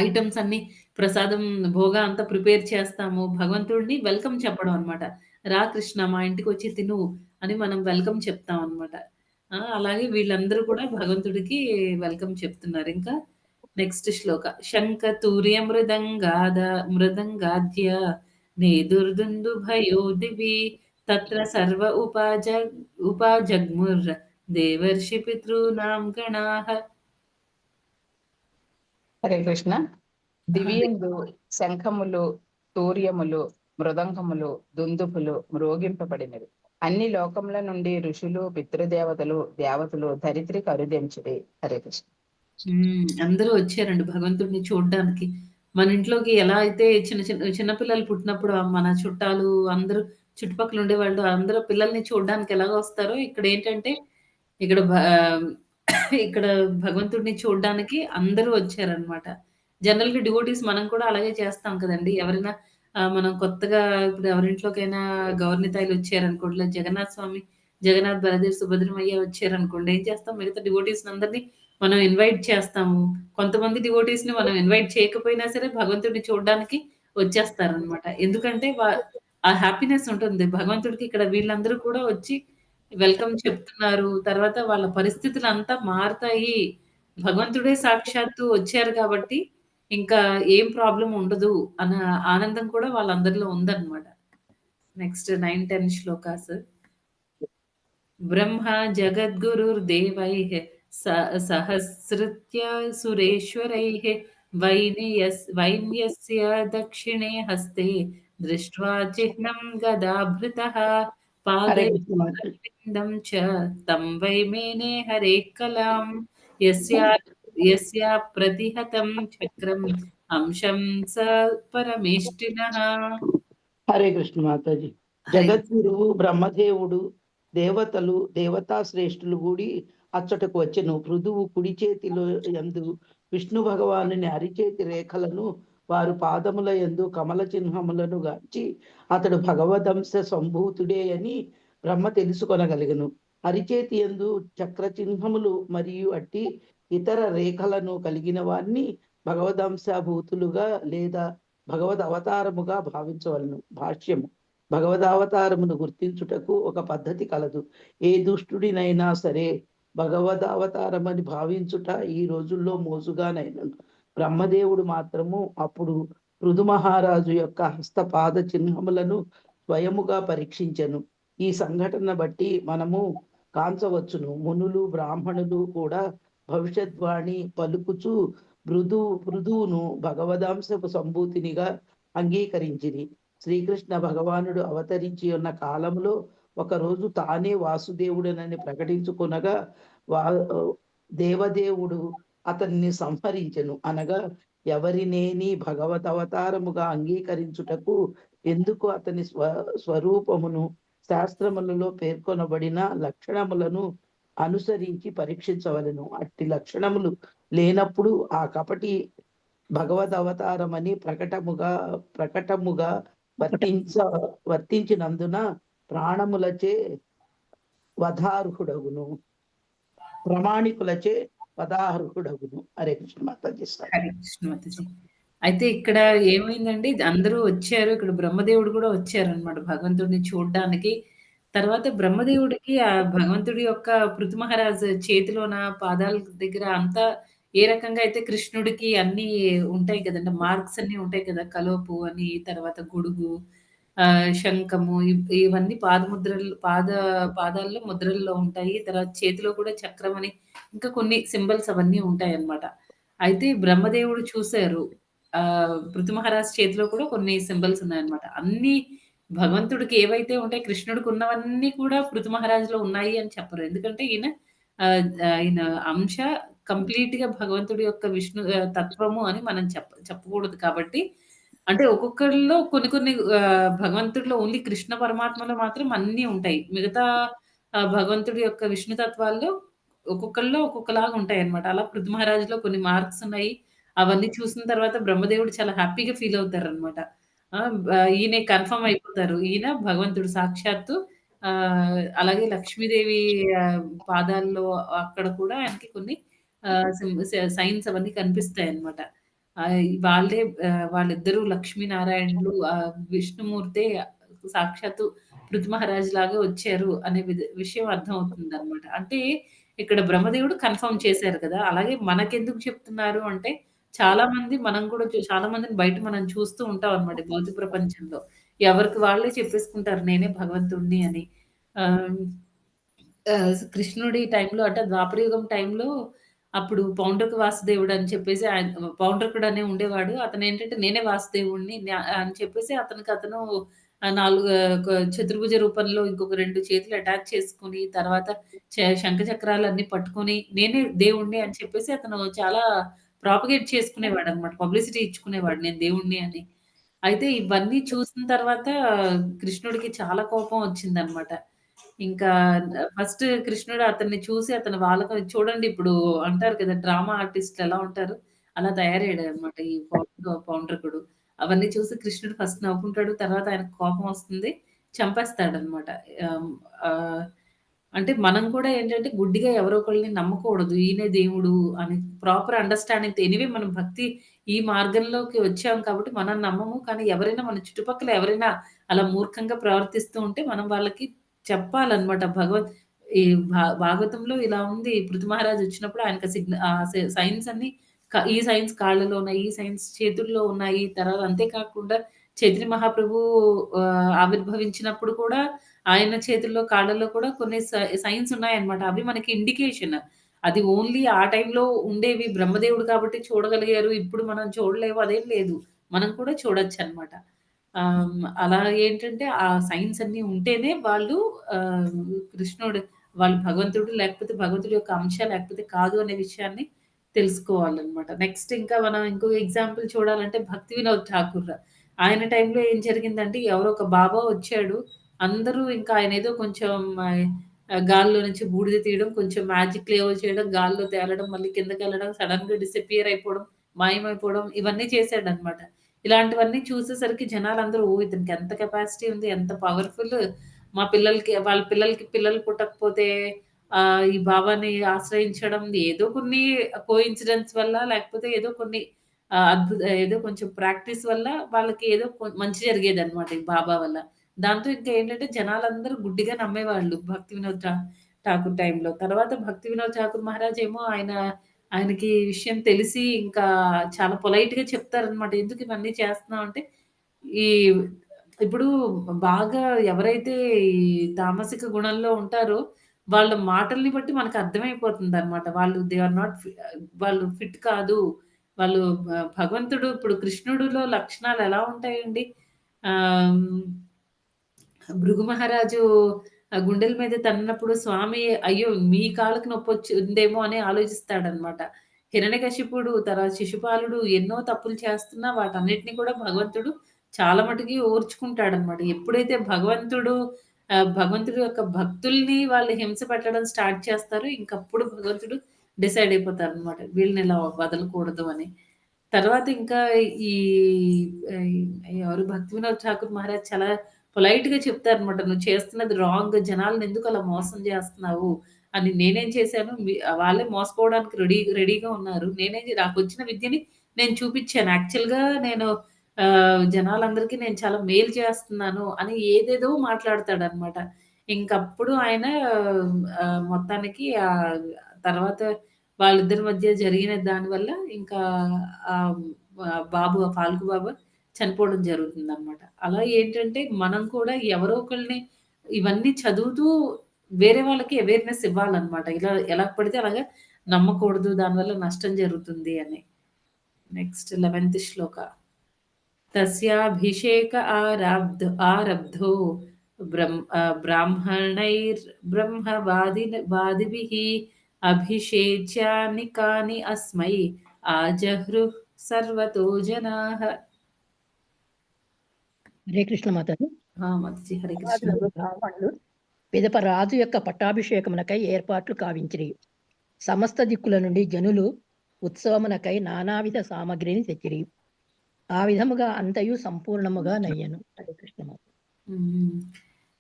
Speaker 1: ఐటెమ్స్ అన్నీ ప్రసాదం భోగా అంతా ప్రిపేర్ చేస్తాము. భగవంతుడిని వెల్కమ్ చెప్పడం అన్నమాట. "రా కృష్ణ మా ఇంటికొచ్చి తిను" అని మనం వెల్కమ్ చెప్తామన్నమాట. అలాగే వీళ్ళందరూ కూడా భగవంతుడికి వెల్కమ్ చెప్తున్నారు. ఇంకా నెక్స్ట్ శ్లోక. శంఖ తూర్య మృదంగాద్య నేదుర్దుందుభయో దివి తత్ర సర్వ ఉపాజగ్ముర్ దేవర్షి పితॄనాం గణాః.
Speaker 2: హరే కృష్ణ.
Speaker 1: హరే
Speaker 2: దివ్యందు శంఖములు, తూర్యములు, మృదంగములు, దుందుభులు మ్రోగింపబడినవి. అన్ని లోకముల నుండి ఋషులు, పితృదేవతలు, దేవతలు ధరిత్రికి అరుదెంచిరి. హరే కృష్ణ.
Speaker 1: అందరూ వచ్చారండి భగవంతుడిని చూడ్డానికి. మన ఇంట్లోకి ఎలా అయితే చిన్న పిల్లలు పుట్టినప్పుడు మన చుట్టాలు అందరూ చుట్టుపక్కల ఉండేవాళ్ళు అందరూ పిల్లల్ని చూడ్డానికి ఎలాగ వస్తారో ఇక్కడేంటంటే ఇక్కడ భ ఇక్కడ భగవంతుడిని చూడ్డానికి అందరూ వచ్చారనమాట. జనరల్‌గా డివోటీస్ మనం కూడా అలాగే చేస్తాం కదండీ! ఎవరైనా మనం కొత్తగా ఇప్పుడు ఎవరింట్లోకైనా గౌరనితాయిలొచ్చారనుకోండి, లేదా జగన్నాథ స్వామి, జగన్నాథ్, బలదేవ్, సుభద్రమయ్య వచ్చారనుకోండి, ఏం చేస్తాం మిగతా డివోటీస్‌నందరిని మనం ఇన్వైట్ చేస్తాము. కొంతమంది డివోటీస్‌ని మనం ఇన్వైట్ చేయకపోయినా సరే భగవంతుడిని చూడ్డానికి వచ్చేస్తారనమాట. ఎందుకంటే ఆ హ్యాపీనెస్ ఉంటుంది. భగవంతుడికి ఇక్కడ వీళ్ళందరూ కూడా వచ్చి వెల్కమ్ చెప్తున్నారు. తర్వాత వాళ్ళ పరిస్థితులంతా మారతాయి. భగవంతుడే సాక్షాత్తు వచ్చారు కాబట్టి, ఇంకా ఏం ప్రాబ్లమ్ ఉండదు అన్న ఆనందం కూడా వాళ్ళందరిలో ఉందన్నమాట. నెక్స్ట్ 9, 10 శ్లోకాస్. బ్రహ్మ జగద్గురుర్దేవైః సహస్రత్య సురేశ్వరైః వైన్యస్య దక్షిణే హస్తే దృష్ట్వా చిహ్నం గదాభృతః
Speaker 5: హరే కృష్ణ మాతాజీ.
Speaker 1: పాదైరవిందం చ తం వై మేనే హరేః కలాం యస్యా యస్యా ప్రతిహతం చక్రం అంశం స పరమేష్ఠినః.
Speaker 5: హరే కృష్ణ మాతాజీ.
Speaker 1: హరే
Speaker 5: జగద్గురువు బ్రహ్మదేవుడు దేవతలు దేవతా శ్రేష్ఠులు కూడి అచ్చటకు వచ్చెను. పృథువు కుడి చేతిలో యందు విష్ణు భగవానుని అరిచేతి రేఖలను వారు పాదముల యందు కమల చిహ్నములను గాంచి అతడు భగవదంశ సంభూతుడే అని బ్రహ్మ తెలుసుకొనగలిగను. అరిచేతి యందు చక్ర చిహ్నములు మరియు అట్టి ఇతర రేఖలను కలిగిన వారిని భగవదంశభూతులుగా లేదా భగవద్ అవతారముగా భావించవలను. భాష్యము. భగవదావతారమును గుర్తించుటకు ఒక పద్ధతి కలదు. ఏ దుష్టుడినైనా సరే భగవదావతారమని భావించుట ఈ రోజుల్లో మోజుగానైనను. బ్రహ్మదేవుడు మాత్రము అప్పుడు పృథు మహారాజు యొక్క హస్తపాద చిహ్నములను స్వయముగా పరీక్షించెను. ఈ సంఘటన బట్టి మనము కాంచవచ్చును. మునులు బ్రాహ్మణులు కూడా భవిష్యద్వాణి పలుకుచు పృథువును భగవదాంశపు సంభూతినిగా అంగీకరించిరి. శ్రీకృష్ణ భగవానుడు అవతరించి ఉన్న కాలంలో ఒకరోజు తానే వాసుదేవుడనని ప్రకటించుకొనగా దేవదేవుడు అతన్ని సంహరించెను. అనగా ఎవరినేని భగవత్ అవతారముగా అంగీకరించుటకు ఎందుకు అతని స్వరూపమును శాస్త్రములలో పేర్కొనబడిన లక్షణములను అనుసరించి పరీక్షించవలను. అట్టి లక్షణములు లేనప్పుడు ఆ కపటి భగవద్ అవతారమని ప్రకటముగా వర్తించినందున ప్రాణములచే వధార్హుడగును, ప్రమాణికులచే వధార్హుడగును. హరే కృష్ణ మాతాజీ.
Speaker 1: హరే కృష్ణ మాతాజీ. అయితే ఇక్కడ ఏమైందండి, అందరూ వచ్చారు. ఇక్కడ బ్రహ్మదేవుడు కూడా వచ్చారనమాట భగవంతుడిని చూడ్డానికి. తర్వాత బ్రహ్మదేవుడికి ఆ భగవంతుడి యొక్క పృథు మహారాజు చేతిలోన పాదాల దగ్గర అంతా ఏ రకంగా అయితే కృష్ణుడికి అన్నీ ఉంటాయి కదండీ! మార్క్స్ అన్నీ ఉంటాయి కదా! కలువ అని, తర్వాత గొడుగు, శంఖము ఇవన్నీ పాదాల్లో ముద్రల్లో ఉంటాయి. తర్వాత చేతిలో కూడా చక్రం అని ఇంకా కొన్ని సింబల్స్ అవన్నీ ఉంటాయన్నమాట. అయితే బ్రహ్మదేవుడు చూసారు. పృథు మహారాజ్ చేతిలో కూడా కొన్ని సింబల్స్ ఉన్నాయన్నమాట. అన్నీ భగవంతుడికి ఏవైతే ఉంటాయి, కృష్ణుడికి ఉన్నవన్నీ కూడా పృథు మహారాజ్‌లో ఉన్నాయి అని చెప్పరు. ఎందుకంటే ఆయన అంశ కంప్లీట్‌గా భగవంతుడి యొక్క విష్ణు తత్వము అని మనం చెప్పకూడదు కాబట్టి, అంటే ఒక్కొక్కళ్ళలో కొన్ని కొన్ని భగవంతుడిలో ఓన్లీ కృష్ణ పరమాత్మలో మాత్రం అన్నీ ఉంటాయి. మిగతా భగవంతుడి యొక్క విష్ణు తత్వాల్లో ఒక్కొక్కళ్ళలో ఒక్కొక్కలాగా ఉంటాయన్నమాట. అలా పృథు మహారాజ్‌లో కొన్ని మార్క్స్ ఉన్నాయి. అవన్నీ చూసిన తర్వాత బ్రహ్మదేవుడు చాలా హ్యాపీగా ఫీల్ అవుతారనమాట. ఆ! ఈయనే కన్ఫర్మ్ అయిపోతారు. ఈయన భగవంతుడు సాక్షాత్తు. అలాగే లక్ష్మీదేవి పాదాల్లో అక్కడ కూడా ఆయనకి కొన్ని సైన్స్ అవన్నీ కనిపిస్తాయన్నమాట. వాళ్ళే వాళ్ళిద్దరూ లక్ష్మీనారాయణులు, విష్ణుమూర్తే సాక్షాత్తు పృథు మహారాజ్ లాగా వచ్చారు అనే విషయం అర్థమవుతుందన్నమాట. అంటే ఇక్కడ బ్రహ్మదేవుడు కన్ఫర్మ్ చేశారు కదా! అలాగే మనకెందుకు చెప్తున్నారు అంటే, చాలా మంది మనం కూడా చాలా మందిని బయట మనం చూస్తూ ఉంటాం అన్నమాట భౌతిక ప్రపంచంలో. ఎవరికి వాళ్ళే చెప్పేసుకుంటారు నేనే భగవంతుడిని అని. ఆహ్, కృష్ణుడి టైంలో అంటే ద్వాపరయుగం టైంలో అప్పుడు పౌండ్రక వాసుదేవుడు అని చెప్పేసి పౌండ్రకుడు అనే ఉండేవాడు. అతనేంటంటే నేనే వాసుదేవుడిని అని చెప్పేసి అతను 4 చతుర్భుజ రూపంలో ఇంకొక 2 చేతులు అటాచ్ చేసుకొని, తర్వాత శంఖ చక్రాలన్నీ పట్టుకొని నేనే దేవుడిని అని చెప్పేసి అతను చాలా ప్రాపగేట్ చేసుకునేవాడన్నమాట. పబ్లిసిటీ ఇచ్చుకునేవాడు నేను దేవుడిని అని. అయితే ఇవన్నీ చూసిన తర్వాత కృష్ణుడికి చాలా కోపం వచ్చిందన్నమాట. ఇంకా ఫస్ట్ కృష్ణుడు అతన్ని చూసి అతని వాళ్ళకం చూడండి, ఇప్పుడు అంటారు కదా! డ్రామా ఆర్టిస్ట్‌లు ఎలా ఉంటారు, అలా తయారయ్యాడన్నమాట ఈ పౌండ్రకుడు. అవన్నీ చూసి కృష్ణుడు ఫస్ట్ నవ్వుకుంటాడు. తర్వాత ఆయనకు కోపం వస్తుంది. చంపేస్తాడన్నమాట. ఆహ్, ఆహ్, అంటే మనం కూడా ఏంటంటే గుడ్డిగా ఎవరో ఒకళ్ళని నమ్మకూడదు. ఈయనే దేవుడు అని ప్రాపర్ అండర్‌స్టాండింగ్‌తో ఎనీవే మనం భక్తి ఈ మార్గంలోకి వచ్చాం కాబట్టి మనం నమ్మము. కానీ ఎవరైనా మన చుట్టుపక్కల ఎవరైనా అలా మూర్ఖంగా ప్రవర్తిస్తూ ఉంటే మనం వాళ్ళకి చెప్పాలన్నమాట. ఈ భాగవతంలో ఇలా ఉంది. పృథు మహారాజ్ వచ్చినప్పుడు ఆయనకి సైన్స్ అన్నీ ఈ సైన్స్ కాళ్ళలో ఉన్నాయి. ఈ సైన్స్ చేతుల్లో ఉన్నాయి. తర్వాత అంతే కాకుండా చైతన్య మహాప్రభు ఆవిర్భవించినప్పుడు కూడా ఆయన చేతుల్లో, కాళ్ళలో కూడా కొన్ని సైన్స్ ఉన్నాయన్నమాట. అవి మనకి ఇండికేషన్. అది ఓన్లీ ఆ టైంలో ఉండేవి. బ్రహ్మదేవుడు కాబట్టి చూడగలిగారు. ఇప్పుడు మనం చూడలేము అదేం లేదు. మనం కూడా చూడొచ్చన్నమాట. అలా ఏంటంటే ఆ సైన్స్ అన్నీ ఉంటేనే వాళ్ళు ఆహ్, కృష్ణుడు వాళ్ళు భగవంతుడు లేకపోతే భగవంతుడి యొక్క అంశ లేకపోతే కాదు అనే విషయాన్ని తెలుసుకోవాలనమాట. నెక్స్ట్ ఇంకా మనం ఇంకో ఎగ్జాంపుల్ చూడాలంటే 'భక్తి వినోద్ ఠాకూర్'. ఆయన టైంలో ఏం జరిగిందంటే ఎవరో ఒక బాబా వచ్చాడు. అందరూ ఇంకా ఆయనేదో కొంచెం గాల్లో నుంచి బూడిద తీయడం, కొంచెం మ్యాజిక్‌లు ఏవో చేయడం, గాల్లో తేలడం, మళ్ళీ కిందకెళ్ళడం, సడెన్‌గా డిసపియర్ అయిపోవడం, మాయమైపోవడం ఇవన్నీ చేశాడనమాట. ఇలాంటివన్నీ చూసేసరికి జనాలందరూ ఓహ్! ఇతనికి ఎంత కెపాసిటీ ఉంది. ఎంత పవర్‌ఫుల్. మా పిల్లలకి వాళ్ళ పిల్లలకి పిల్లలు పుట్టకపోతే ఈ బాబాని ఆశ్రయించడం ఏదో కొన్ని కోయిన్సిడెన్స్ వల్ల లేకపోతే ఏదో కొన్ని ఏదో కొంచెం ప్రాక్టీస్ వల్ల వాళ్ళకి ఏదో మంచి జరిగేదనమాట ఈ బాబా వల్ల. దాంతో ఇంకా ఏంటంటే జనాలందరూ గుడ్డిగా నమ్మేవాళ్ళు 'భక్తి వినోద్ ఠాకూర్' టైంలో. తర్వాత 'భక్తి వినోద్ ఠాకూర్ మహారాజ్' ఏమో ఆయనకి ఈ విషయం తెలిసి ఇంకా చాలా పొలైట్‌గా చెప్తారనమాట. ఎందుకు ఇవన్నీ చేస్తున్నావు అంటే, ఈ ఇప్పుడు బాగా ఎవరైతే ఈ తామసిక గుణంలో ఉంటారో, వాళ్ళ మాటల్ని బట్టి మనకు అర్థమైపోతుందనమాట. దే ఆర్ నాట్ వాళ్ళు ఫిట్ కాదు. వాళ్ళు భగవంతుడు ఇప్పుడు కృష్ణుడిలో లక్షణాలు ఎలా ఉంటాయండి? ఆహ్, భృగు మహారాజు గుండెల మీద తన్నప్పుడు స్వామి అయ్యో! మీ కాళ్ళకి నొప్పొచ్చిందేమో అని ఆలోచిస్తాడనమాట. హిరణ్యకశిపుడు, తర్వాత శిశుపాలుడు ఎన్నో తప్పులు చేస్తున్నా వాటన్నిటిని కూడా భగవంతుడు చాలా మటికి ఓర్చుకుంటాడనమాట. ఎప్పుడైతే భగవంతుడి యొక్క భక్తుల్ని వాళ్ళు హింస పెట్టడం స్టార్ట్ చేస్తారో ఇంకప్పుడు భగవంతుడు డిసైడ్ అయిపోతారనమాట. వీళ్ళనిలా వదలకూడదు అని. తర్వాత ఇంకా ఈ ఎవరు 'భక్తి వినోద్ ఠాకూర్ మహారాజ్' చాలా పొలైట్‌గా చెప్తారనమాట. "నువ్వు చేస్తున్నది రాంగ్. జనాలనెందుకు అలా మోసం జేస్తున్నావు" అని. నేనేం చేశాను, వాళ్ళే మోసపోవడానికి రెడీగా ఉన్నారు. నాకొచ్చిన విద్యని నేను చూపిచ్చాను. యాక్చువల్‌గా నేను జనాలందరికీ నేను చాలా మేలు చేస్తున్నాను అని ఏదేదో మాట్లాడతాడనమాట. ఇంకప్పుడు ఆయన మొత్తానికి తర్వాత వాళ్ళిద్దరి మధ్య జరిగిన దాని వల్ల ఇంకా ఆహ్, బాబు ఫాల్గు బాబా చనిపోవడం జరుగుతుందనమాట. అలా ఏంటంటే మనం కూడా ఎవరో ఒకళ్ళని ఇవన్నీ చదువుతూ వేరే వాళ్ళకి అవేర్‌నెస్ ఇవ్వాలనమాట. ఇలా ఎలా పడితే అలాగా నమ్మకూడదు. దానివల్ల నష్టం జరుగుతుంది అని. నెక్స్ట్ 11థ్ శ్లోక. తస్యాభిషేక ఆరబ్ధో బ్రాహ్మణైర్బ్రహ్మవాదిభిः అభిషేచ్యానికాని అస్మై ఆజహృః సర్వతో జనాః.
Speaker 3: హరే కృష్ణ మాతాజీ.
Speaker 1: మాతాజీ హరే కృష్ణ.
Speaker 3: బ్రహ్మవాదులకు బ్రాహ్మణులు పిదప రాజు యొక్క పట్టాభిషేకమునకై ఏర్పాట్లు కావించిరి. సమస్త దిక్కుల నుండి జనులు ఉత్సవమునకై నానావిధ సామగ్రిని తెచ్చిరి. ఆ విధముగా అంతయు సంపూర్ణముగా నయ్యను. హరే కృష్ణ మాత.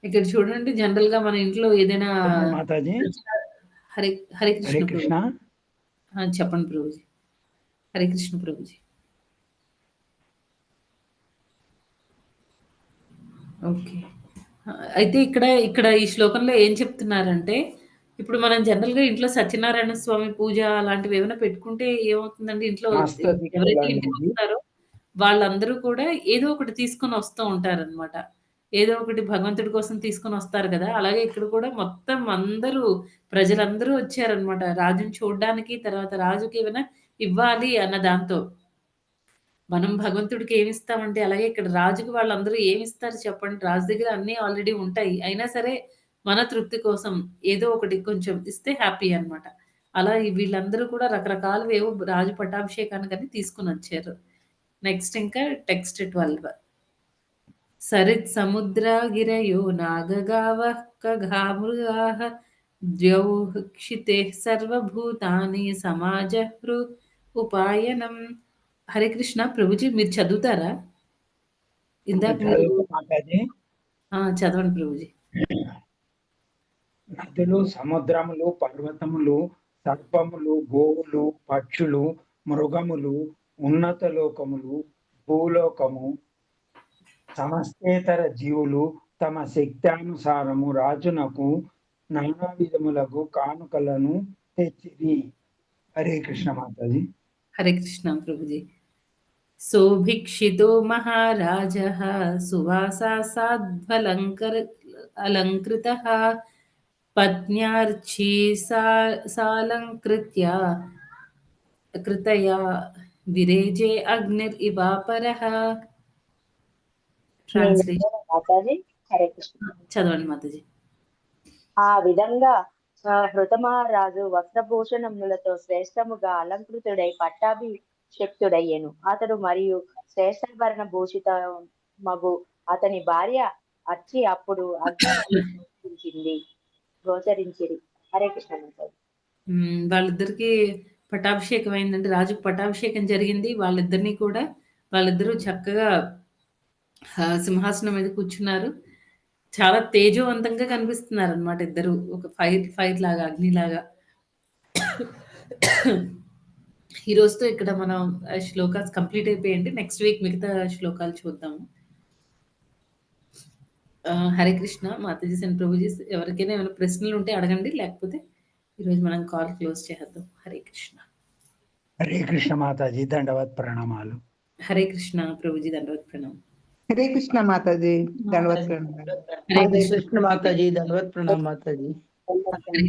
Speaker 1: ఇక్కడ చూడండి జనరల్‌గా మన ఇంట్లో ఏదైనా
Speaker 6: మాతాజీ
Speaker 1: హరే హరే
Speaker 6: హరే
Speaker 1: కృష్ణ
Speaker 6: కృష్ణ.
Speaker 1: ప్రభుజీ. చెప్పండి ప్రభుజీ. హరే కృష్ణ ప్రభుజీ. ఓకే. అయితే ఇక్కడ ఈ శ్లోకంలో ఏం చెప్తున్నారంటే, ఇప్పుడు మనం జనరల్‌గా ఇంట్లో సత్యనారాయణ స్వామి పూజ అలాంటివి ఏమైనా పెట్టుకుంటే ఏమవుతుందండి ఇంట్లో
Speaker 6: సమస్త
Speaker 1: ఎవరైతే
Speaker 6: దిక్కుల నుండి
Speaker 1: ఇంటికొస్తారో వాళ్ళందరూ కూడా ఏదో ఒకటి తీసుకొని వస్తూ ఉంటారనమాట. ఏదో ఒకటి భగవంతుడి కోసం తీసుకొనొస్తారు గదా! అలాగే ఇక్కడ కూడా మొత్తం ప్రజలందరూ వచ్చారనమాట. రాజుని చూడ్డానికి, తర్వాత రాజుకి ఏమైనా ఇవ్వాలి అన్న దాంతో. మనం భగవంతుడికి ఏమిస్తామంటే, అలాగే ఇక్కడ రాజుకి వాళ్ళందరూ ఏమిస్తారు చెప్పండి? రాజు దగ్గర అన్నీ ఆల్రెడీ ఉంటాయి. అయినా సరే మన తృప్తి కోసం ఏదో ఒకటి కొంచెం ఇస్తే హ్యాపీ అన్నమాట. అలా వీళ్ళందరూ కూడా రకరకాలవేవో రాజు పట్టాభిషేకానికని తీసుకొనొచ్చారు. నెక్స్ట్ ఇంకా టెక్స్ట్ 12. సరిత్సముద్రాగిరయో నాగగావః ఖగామృగాः ద్యౌః క్షితేః సర్వభూతాని సమాజహృ ఉపాయనం. హరే కృష్ణ ప్రభుజీ మీరు చదువుతారా? ఇందాక మీరు
Speaker 6: చదువుతా మాతాజీ.
Speaker 1: చదవండి ప్రభుజీ.
Speaker 6: నదులు, సముద్రములు, పర్వతములు, సర్పములు, గోవులు, పక్షులు, మృగములు, ఉన్నత లోకములు, భూలోకము, సమస్తేతర జీవులు తమ శక్త్యానుసారము రాజునకు నానా విధములకు కానుకలను తెచ్చిరి. హరే కృష్ణ మాతాజీ.
Speaker 1: హరే కృష్ణ ప్రభుజీ. సోభిక్షితో మహారాజः సువాసా అలంకృతः పత్న్యార్చి కృతయా విరేజే అగ్నిరివాపరः. ట్రాన్స్లేషన్
Speaker 7: మాతాజీ హరే కృష్ణ.
Speaker 1: చదవండి మాతాజీ.
Speaker 7: ఆ విధంగా హృతమహారాజు వస్త్రభూషణములతో శ్రేష్టముగా అలంకృతుడై పట్టాభిషక్తుడయ్యెను. అతడు మరియు శ్రేష్టాభరణ భూషిత మగు అతని భార్య వచ్చి అప్పుడు గోచరించిరి. హరే కృష్ణ మాతాజీ.
Speaker 1: వాళ్ళిద్దరికి పట్టాభిషేకం అయిందంటే రాజుకు పట్టాభిషేకం జరిగింది. వాళ్ళిద్దరూ చక్కగా సింహాసనం మీద కూర్చున్నారు. చాలా తేజోవంతంగా కనిపిస్తున్నారు అనమాట ఇద్దరు. ఒక ఫైర్ లాగా, అగ్నిలాగా. ఈ రోజుతో ఇక్కడ మనం శ్లోకాస్ కంప్లీట్ అయిపోయండి. నెక్స్ట్ వీక్ మిగతా శ్లోకాలు చూద్దాము. హరే కృష్ణ మాతాజీ అండ్ ప్రభుజీ. ఎవరికైనా ఏమైనా ప్రశ్నలు ఉంటే అడగండి, లేకపోతే ఈరోజు మనం కాల్ క్లోజ్ చేద్దాం. హరే కృష్ణ.
Speaker 6: హరే కృష్ణ మాతాజీ, దండవత్ ప్రణామాలు.
Speaker 1: హరే కృష్ణ ప్రభుజీ, దండవత్ ప్రణామం.
Speaker 2: హరే కృష్ణ మాతాజీ, దండవత్ ప్రణామాలు.
Speaker 1: హరే
Speaker 5: హరే కృష్ణ మాతాజీ, దండవత్ ప్రణామ్ మాతాజీ.
Speaker 1: కృష్ణ.